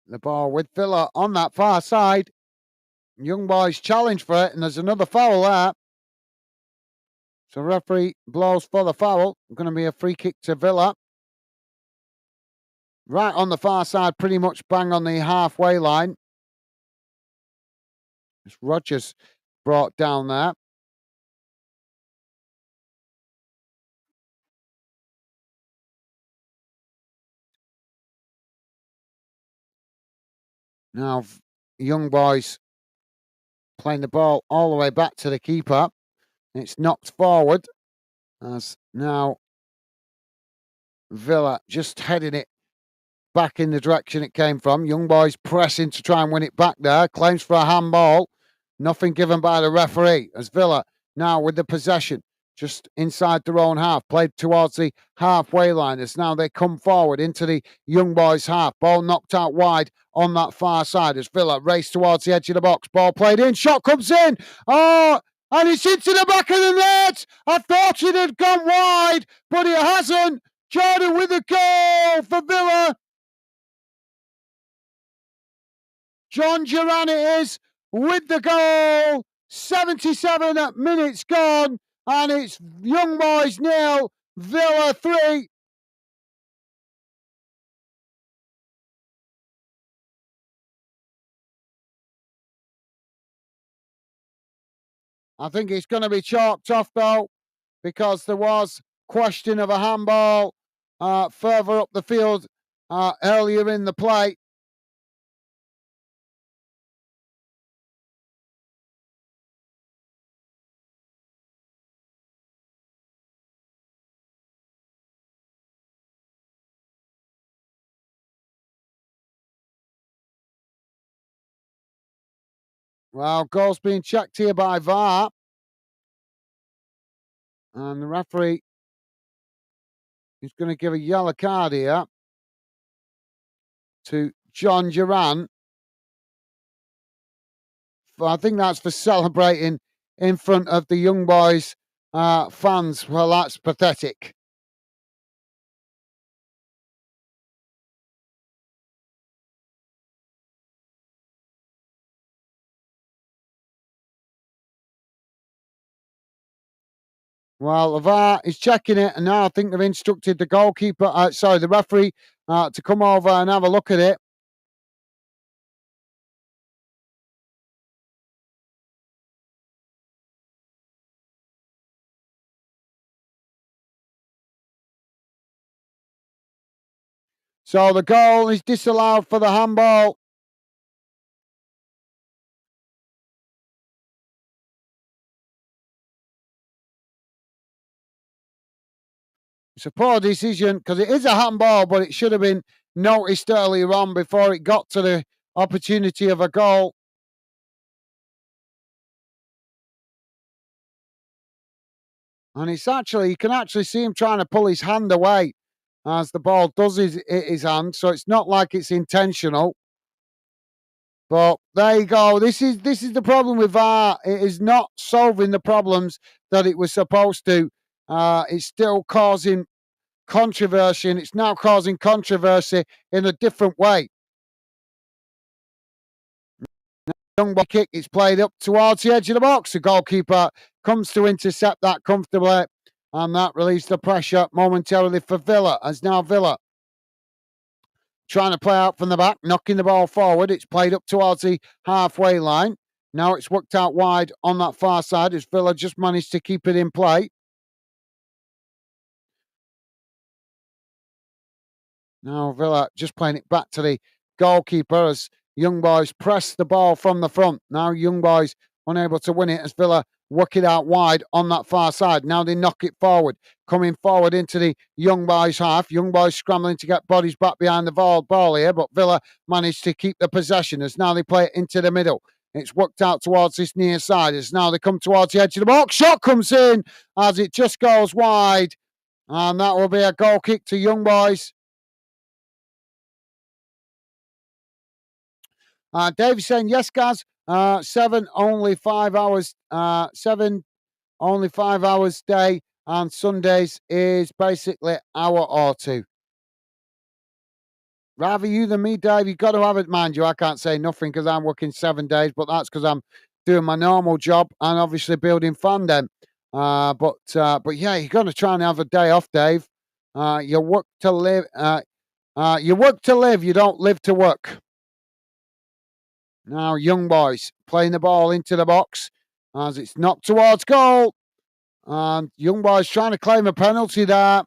the ball with Villa on that far side. Young Boys challenge for it, and there's another foul there. So referee blows for the foul. Going to be a free kick to Villa. Right on the far side, pretty much bang on the halfway line. It's Rogers brought down there. Now, Young Boys playing the ball all the way back to the keeper. It's knocked forward as now Villa just heading it back in the direction it came from. Young Boys pressing to try and win it back there. Claims for a handball. Nothing given by the referee as Villa now with the possession just inside their own half. Played towards the halfway line as now they come forward into the Young Boys half. Ball knocked out wide on that far side as Villa race towards the edge of the box. Ball played in. Shot comes in. Oh, and it's into the back of the net. I thought it had gone wide, but it hasn't. Jordan with the goal for Villa. John Duran it is with the goal. 77 minutes gone, and it's Young Boys 0, Villa 3. I think it's going to be chalked off, though, because there was question of a handball further up the field earlier in the play. Well, goal's being checked here by VAR. And the referee is going to give a yellow card here to John Duran. I think that's for celebrating in front of the young boys' fans. Well, that's pathetic. Well, the VAR is checking it, and now I think they've instructed the goalkeeper, the referee, to come over and have a look at it. So the goal is disallowed for the handball. It's a poor decision because it is a handball, but it should have been noticed earlier on before it got to the opportunity of a goal. And it's actually, you can actually see him trying to pull his hand away as the ball does hit his hand. So it's not like it's intentional. But there you go. This is the problem with VAR. It is not solving the problems that it was supposed to. It's still causing controversy, and it's now causing controversy in a different way. Young ball kick, it's played up towards the edge of the box. The goalkeeper comes to intercept that comfortably, and that relieves the pressure momentarily for Villa. As now Villa trying to play out from the back, knocking the ball forward. It's played up towards the halfway line. Now it's worked out wide on that far side as Villa just managed to keep it in play. Now Villa just playing it back to the goalkeeper as Young Boys press the ball from the front. Now Young Boys unable to win it as Villa work it out wide on that far side. Now they knock it forward, coming forward into the Young Boys half. Young Boys scrambling to get bodies back behind the ball here, but Villa managed to keep the possession as now they play it into the middle. It's worked out towards this near side as now they come towards the edge of the box. Shot comes in as it just goes wide, and that will be a goal kick to Young Boys. Dave saying, yes, guys. 7, only 5 hours. 7, only 5 hours day. And Sundays is basically hour or two. Rather you than me, Dave. You've got to have it, mind you. I can't say nothing because I'm working 7 days, but that's because I'm doing my normal job and obviously building fandom. But yeah, you're going to try and have a day off, Dave. You work to live. You work to live. You don't live to work. Now, Young Boys playing the ball into the box as it's knocked towards goal. And Young Boys trying to claim a penalty there.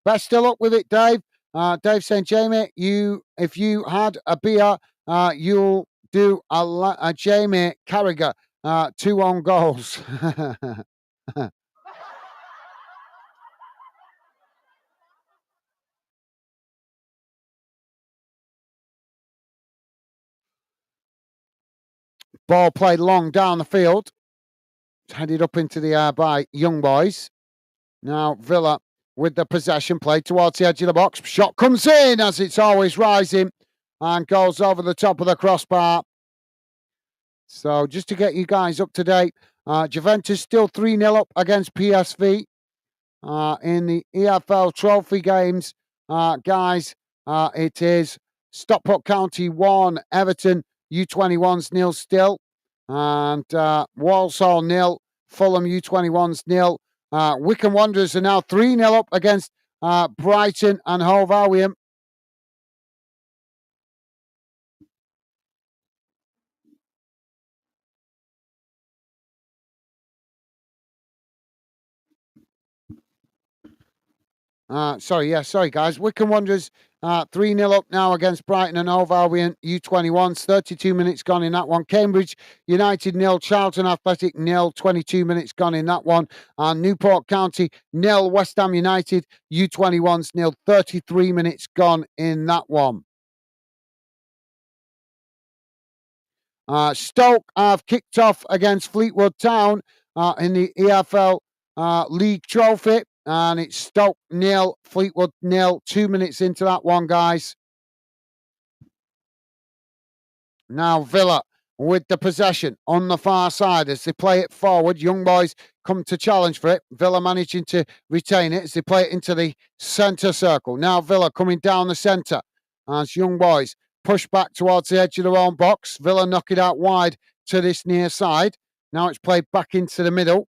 Best of luck with it, Dave. Dave saying, Jamie, if you had a beer, you'll do a Jamie Carragher 2 on goals. Ball played long down the field. Headed up into the air by Young Boys. Now Villa with the possession, played towards the edge of the box. Shot comes in as it's always rising and goes over the top of the crossbar. So just to get you guys up to date, Juventus still 3-0 up against PSV in the EFL Trophy games. Guys, it is Stockport County 1, Everton U21s 0 still, and Walsall 0, Fulham U21s 0. Wycombe Wanderers are now 3-0 up against Brighton and Hove Albion. Sorry guys. Wycombe Wanderers 3-0 up now against Brighton and Hove Albion U21s. 32 minutes gone in that one. Cambridge United 0, Charlton Athletic 0, 22 minutes gone in that one. And Newport County 0, West Ham United U21s 0, 33 minutes gone in that one. Stoke have kicked off against Fleetwood Town in the EFL League Trophy. And it's Stoke 0, Fleetwood 0. 2 minutes into that one, guys. Now Villa with the possession on the far side as they play it forward. Young boys come to challenge for it. Villa managing to retain it as they play it into the centre circle. Now Villa coming down the centre as young boys push back towards the edge of their own box. Villa knock it out wide to this near side. Now it's played back into the middle.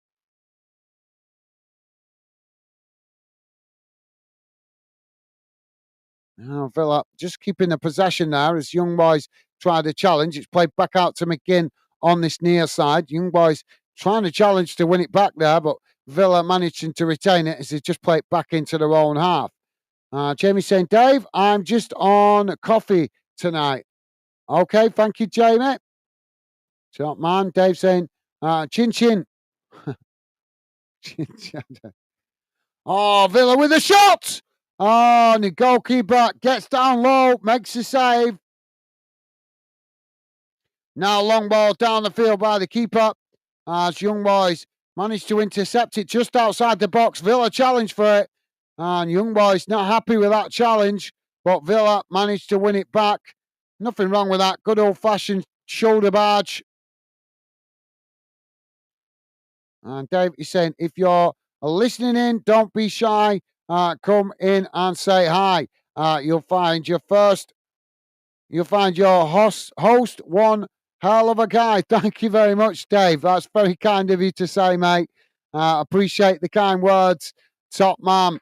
Now Villa just keeping the possession there as young boys try to challenge. It's played back out to McGinn on this near side. Young boys trying to challenge to win it back there, but Villa managing to retain it as they just play it back into their own half. Jamie saying, Dave, I'm just on coffee tonight. Okay, thank you, Jamie. Top man. Dave saying, chin chin. Oh, Villa with a shot. Oh, and the goalkeeper gets down low, makes a save. Now long ball down the field by the keeper as young boys managed to intercept it just outside the box. Villa challenged for it and young boys not happy with that challenge, but Villa managed to win it back. Nothing wrong with that. Good old-fashioned shoulder barge. And Dave is saying, if you're listening in, don't be shy. Come in and say hi. You'll find your host one hell of a guy. Thank you very much, Dave. That's very kind of you to say, mate. Appreciate the kind words. Top man.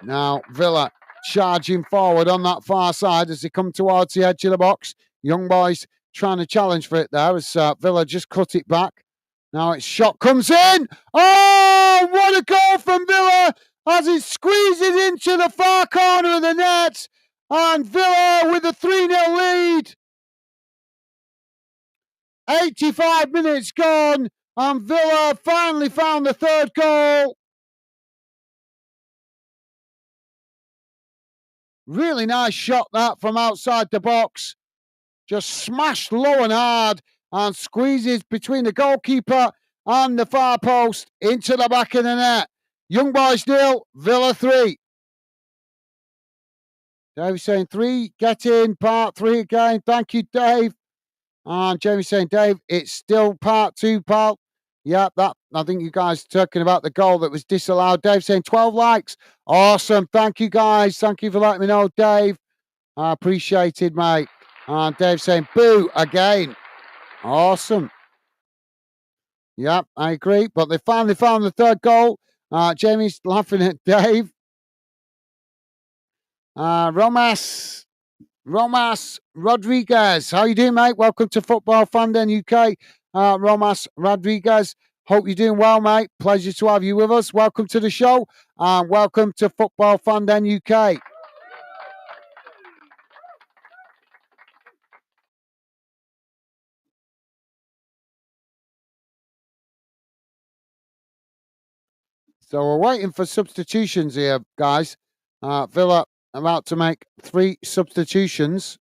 Now, Villa charging forward on that far side as they come towards the edge of the box. Young boys trying to challenge for it there as Villa just cut it back. Now its shot comes in. Oh, what a goal from Villa as it squeezes into the far corner of the net. And Villa with a 3-0 lead. 85 minutes gone, and Villa finally found the third goal. Really nice shot that from outside the box. Just smashed low and hard and squeezes between the goalkeeper and the far post into the back of the net. Young boys 0, Villa 3. Dave saying 3, get in, part 3 again. Thank you, Dave. And Jamie saying, Dave, it's still part 2, pal. Yeah, that I think you guys talking about the goal that was disallowed. Dave saying 12 likes. Awesome. Thank you, guys. Thank you for letting me know, Dave. I appreciate it, mate. And Dave saying, boo again. Awesome. Yep, I agree. But they finally found the third goal. Jamie's laughing at Dave. Romas Rodriguez. How you doing, mate? Welcome to Football Fandom UK. Romas Rodriguez. Hope you're doing well, mate. Pleasure to have you with us. Welcome to the show. And welcome to Football Fandom UK. So we're waiting for substitutions here, guys. Villa about to make 3 substitutions.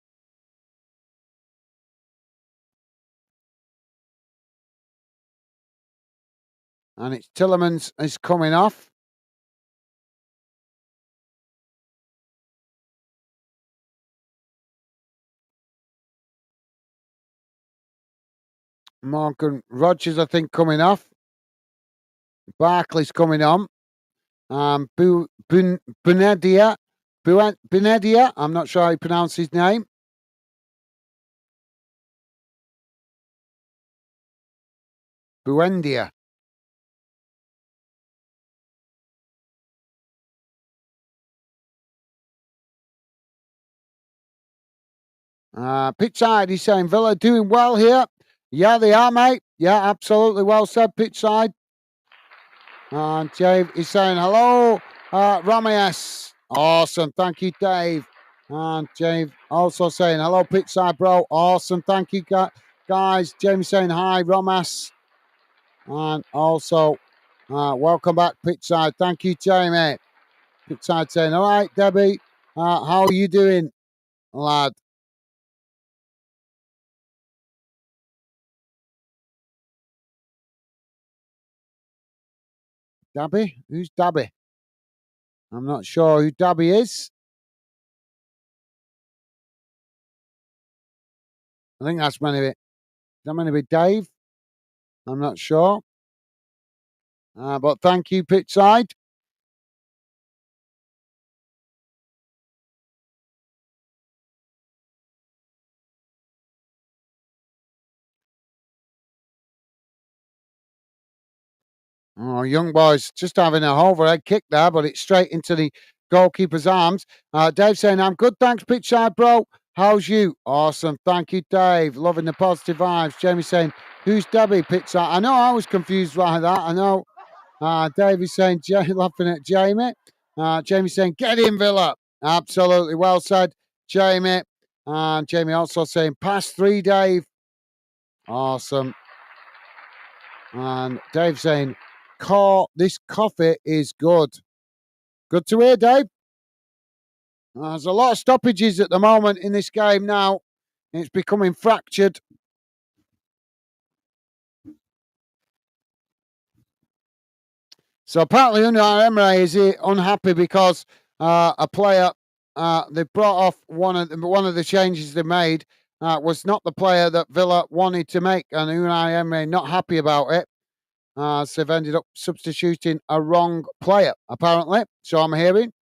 And it's Tillemans is coming off. Morgan Rogers, I think, coming off. Barkley's coming on. Benedia, I'm not sure how you pronounce his name. Buendia. Pitch side, he's saying Villa doing well here. Yeah, they are, mate. Yeah, absolutely well said, pitch side. And Dave is saying hello, Ramirez. Awesome, thank you, Dave. And Dave also saying hello, pitch side, bro. Awesome, thank you, guys. Jamie saying hi, Ramas. And also, welcome back, pitch side. Thank you, Jamie. Pitch side saying, all right, Debbie, how are you doing, lad? Dabby? Who's Dabby? I'm not sure who Dabby is. I think that's meant to be. Is that meant to be Dave? I'm not sure. But thank you, pitch side. Oh, young boys just having a overhead kick there, but it's straight into the goalkeeper's arms. Dave saying, I'm good, thanks, pitch side, bro. How's you? Awesome. Thank you, Dave. Loving the positive vibes. Jamie saying, who's Debbie, pitch side? I know I was confused by that. I know. Dave is saying, laughing at Jamie. Jamie saying, get in, Villa. Absolutely. Well said, Jamie. And Jamie also saying, pass 3, Dave. Awesome. And Dave saying, this coffee is good. Good to hear, Dave. There's a lot of stoppages at the moment in this game now. It's becoming fractured. So apparently, Unai Emery is unhappy because a player they brought off one of the changes they made was not the player that Villa wanted to make, and Unai Emery not happy about it. So they've ended up substituting a wrong player, apparently. So I'm hearing.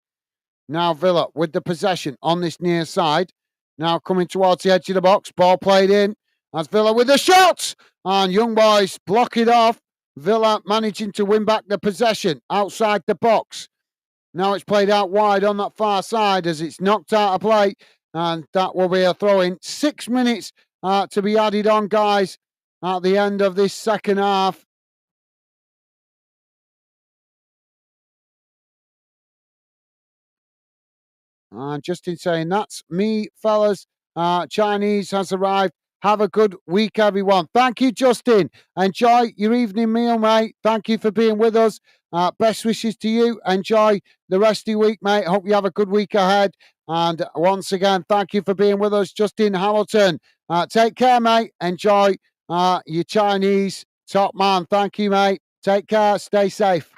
Now Villa with the possession on this near side. Now coming towards the edge of the box. Ball played in. That's Villa with the shot. And Young Boys block it off. Villa managing to win back the possession outside the box. Now it's played out wide on that far side as it's knocked out of play. And that will be a throw in. 6 minutes to be added on, guys, at the end of this second half. And Justin saying, that's me, fellas. Chinese has arrived. Have a good week, everyone. Thank you, Justin. Enjoy your evening meal, mate. Thank you for being with us. Best wishes to you. Enjoy the rest of your week, mate. Hope you have a good week ahead. And once again, thank you for being with us, Justin Hamilton. Take care, mate. Enjoy your Chinese. Top man. Thank you, mate. Take care. Stay safe.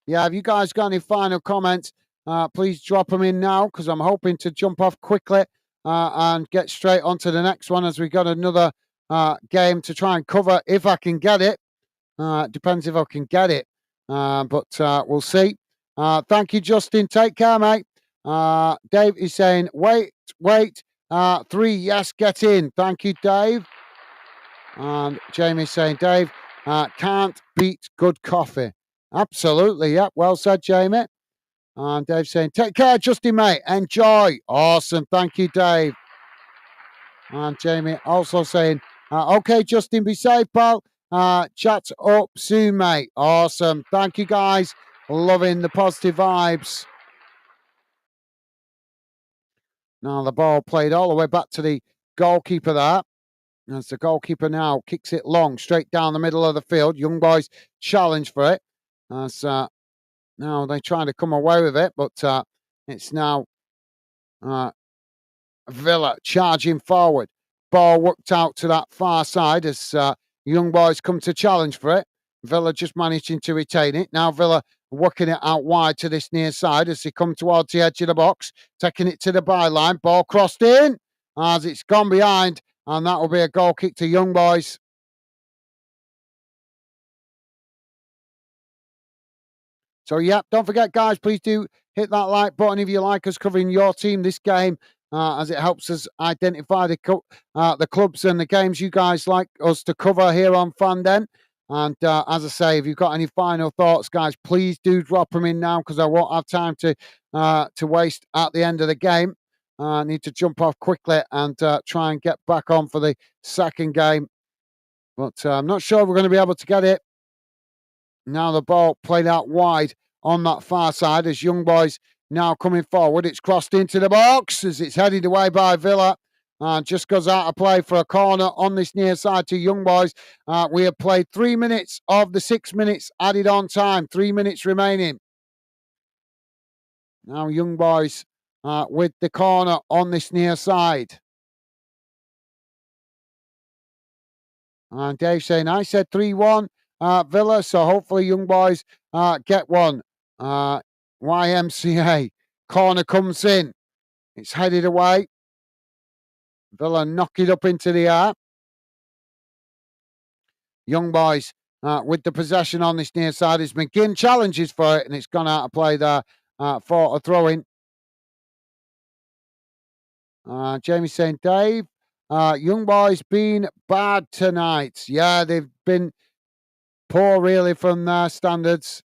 Yeah, have you guys got any final comments? Please drop them in now because I'm hoping to jump off quickly and get straight on to the next one as we got another game to try and cover if I can get it. Depends if I can get it, but we'll see. Thank you, Justin. Take care, mate. Dave is saying, wait. 3, yes, get in. Thank you, Dave. And Jamie's saying, Dave, can't beat good coffee. Absolutely, yeah. Well said, Jamie. And Dave saying, take care, Justin, mate. Enjoy. Awesome. Thank you, Dave. And Jamie also saying, okay, Justin, be safe, pal. Chat up soon, mate. Awesome. Thank you, guys. Loving the positive vibes. Now the ball played all the way back to the goalkeeper there. As the goalkeeper now kicks it long, straight down the middle of the field. Young Boys challenge for it. As now they're trying to come away with it, but it's now Villa charging forward. Ball worked out to that far side as Young Boys come to challenge for it. Villa just managing to retain it. Now Villa working it out wide to this near side as they come towards the edge of the box, taking it to the byline. Ball crossed in as it's gone behind, and that will be a goal kick to Young Boys. So, yeah, don't forget, guys, please do hit that like button if you like us covering your team this game, as it helps us identify the clubs and the games you guys like us to cover here on Fanden. And as I say, if you've got any final thoughts, guys, please do drop them in now because I won't have time to waste at the end of the game. I need to jump off quickly and try and get back on for the second game. But I'm not sure we're going to be able to get it. Now the ball played out wide on that far side as Young Boys now coming forward. It's crossed into the box as it's headed away by Villa and just goes out of play for a corner on this near side to Young Boys. We have played 3 minutes of the 6 minutes added on time, 3 minutes remaining. Now Young Boys with the corner on this near side. And Dave saying, I said 3-1 Villa, so hopefully young boys get one. YMCA. Corner comes in. It's headed away. Villa knock it up into the air. Young boys with the possession on this near side. It's McGinn challenges for it, and it's gone out of play there for a throw-in. Jamie saying, Dave, young boys been bad tonight. Yeah, they've been poor, really, from their standards.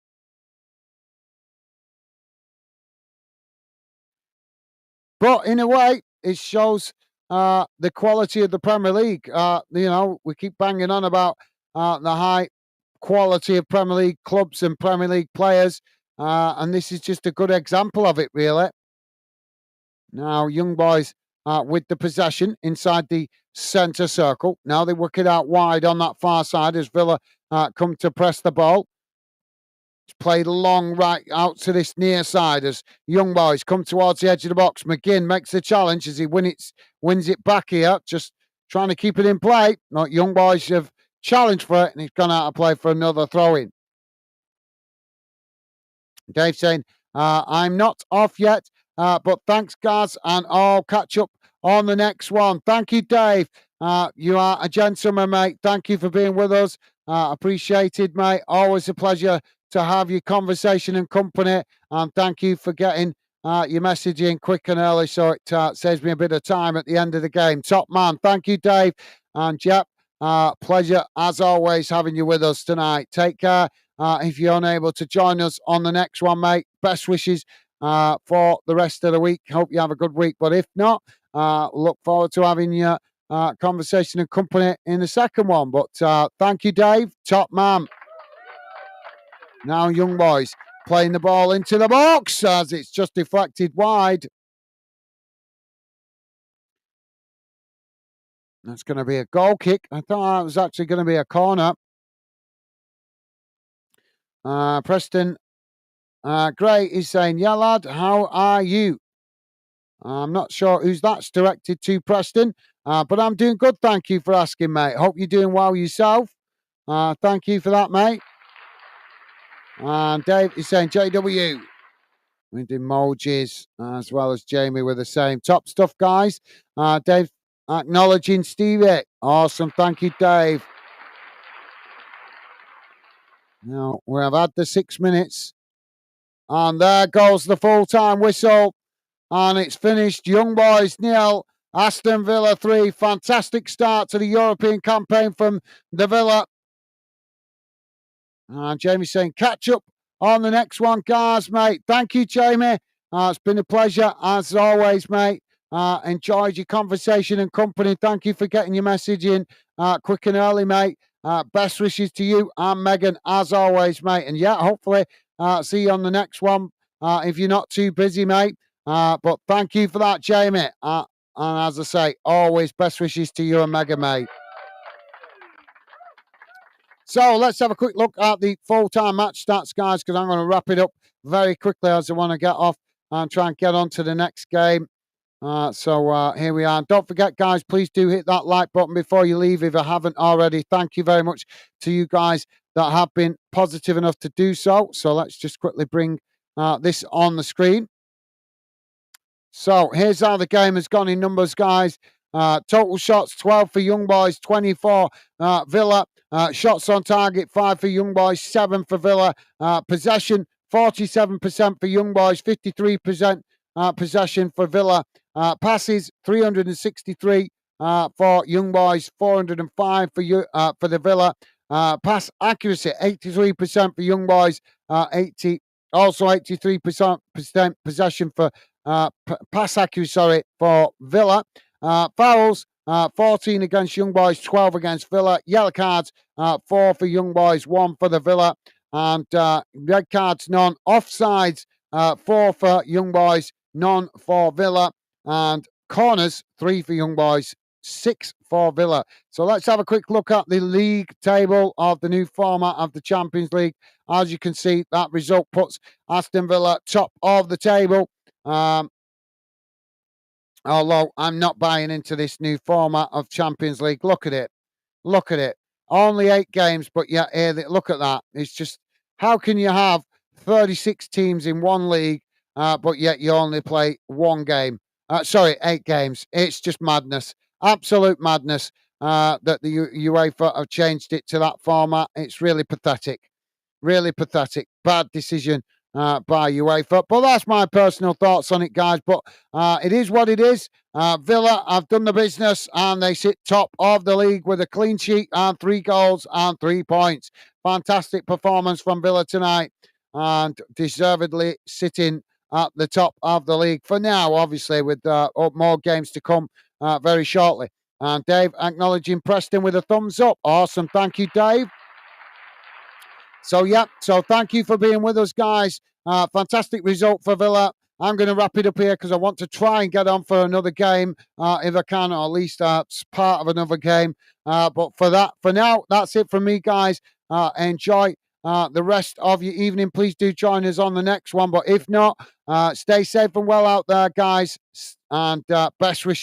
But in a way, it shows the quality of the Premier League. We keep banging on about the high quality of Premier League clubs and Premier League players. And this is just a good example of it, really. Now, young boys with the possession inside the centre circle. Now they work it out wide on that far side as Villa come to press the ball. It's played long right out to this near side as young boys come towards the edge of the box. McGinn makes the challenge as he wins it back here, just trying to keep it in play. Not young boys have challenged for it, and he's gone out of play for another throw-in. Dave saying, I'm not off yet, but thanks, Gaz, and I'll catch up on the next one. Thank you, Dave. You are a gentleman, mate. Thank you for being with us. Appreciated, mate. Always a pleasure to have your conversation and company. And thank you for getting your message in quick and early, so it saves me a bit of time at the end of the game. Top man. Thank you, Dave. And Jep, pleasure, as always, having you with us tonight. Take care. If you're unable to join us on the next one, mate, best wishes for the rest of the week. Hope you have a good week. But if not, look forward to having your conversation and company in the second one. But thank you, Dave. Top man. Now, young boys playing the ball into the box as it's just deflected wide. That's going to be a goal kick. I thought it was actually going to be a corner. Preston Gray is saying, yeah, lad, how are you? I'm not sure who's that's directed to, Preston, but I'm doing good. Thank you for asking, mate. Hope you're doing well yourself. Thank you for that, mate. And Dave is saying JW with emojis, as well as Jamie with the same. Top stuff, guys. Dave acknowledging Stevie. Awesome. Thank you, Dave. Now, we have had the 6 minutes. And there goes the full-time whistle. And it's finished. Young Boys 0, Aston Villa 3. Fantastic start to the European campaign from the Villa. And Jamie saying, catch up on the next one, guys, mate. Thank you, Jamie. It's been a pleasure, as always, mate. Enjoyed your conversation and company. Thank you for getting your message in quick and early, mate. Best wishes to you and Megan, as always, mate. And yeah, hopefully see you on the next one if you're not too busy, mate. But thank you for that, Jamie. And as I say, always best wishes to you and Megan, mate. So let's have a quick look at the full-time match stats, guys, because I'm going to wrap it up very quickly as I want to get off and try and get on to the next game. So here we are. And don't forget, guys, please do hit that like button before you leave if you haven't already. Thank you very much to you guys that have been positive enough to do so. So let's just quickly bring this on the screen. So here's how the game has gone in numbers, guys. Total shots, 12 for Young Boys, 24 Villa. Shots on target, 5 for Young Boys, 7 for Villa. Possession, 47% for Young Boys, 53% possession for Villa. Passes, 363 for Young Boys, 405 for the Villa. Pass accuracy, 83% for Young Boys, 83% possession for pass accuracy for Villa. Fouls, 14 against Young Boys, 12 against Villa. Yellow cards, 4 for Young Boys, 1 for the Villa. And red cards, none. Offsides, 4 for Young Boys, none for Villa. And corners, 3 for Young Boys, 6 for Villa. So let's have a quick look at the league table of the new format of the Champions League. As you can see, that result puts Aston Villa top of the table. Although I'm not buying into this new format of Champions League. Look at it. Look at it. Only 8 games, but yeah, look at that. It's just, how can you have 36 teams in one league, but yet you only play one game? Sorry, 8 games. It's just madness. Absolute madness that the UEFA have changed it to that format. It's really pathetic. Really pathetic. Bad decision by UEFA. But that's my personal thoughts on it, guys. But it is what it is. Villa have done the business and they sit top of the league with a clean sheet and 3 goals and 3 points. Fantastic performance from Villa tonight and deservedly sitting at the top of the league for now, obviously, with more games to come very shortly. And Dave acknowledging Preston with a thumbs up. Awesome. Thank you, Dave. So, yeah, so thank you for being with us, guys. Fantastic result for Villa. I'm going to wrap it up here because I want to try and get on for another game if I can, or at least part of another game. But for now, that's it from me, guys. Enjoy the rest of your evening. Please do join us on the next one. But if not, stay safe and well out there, guys. And best wishes.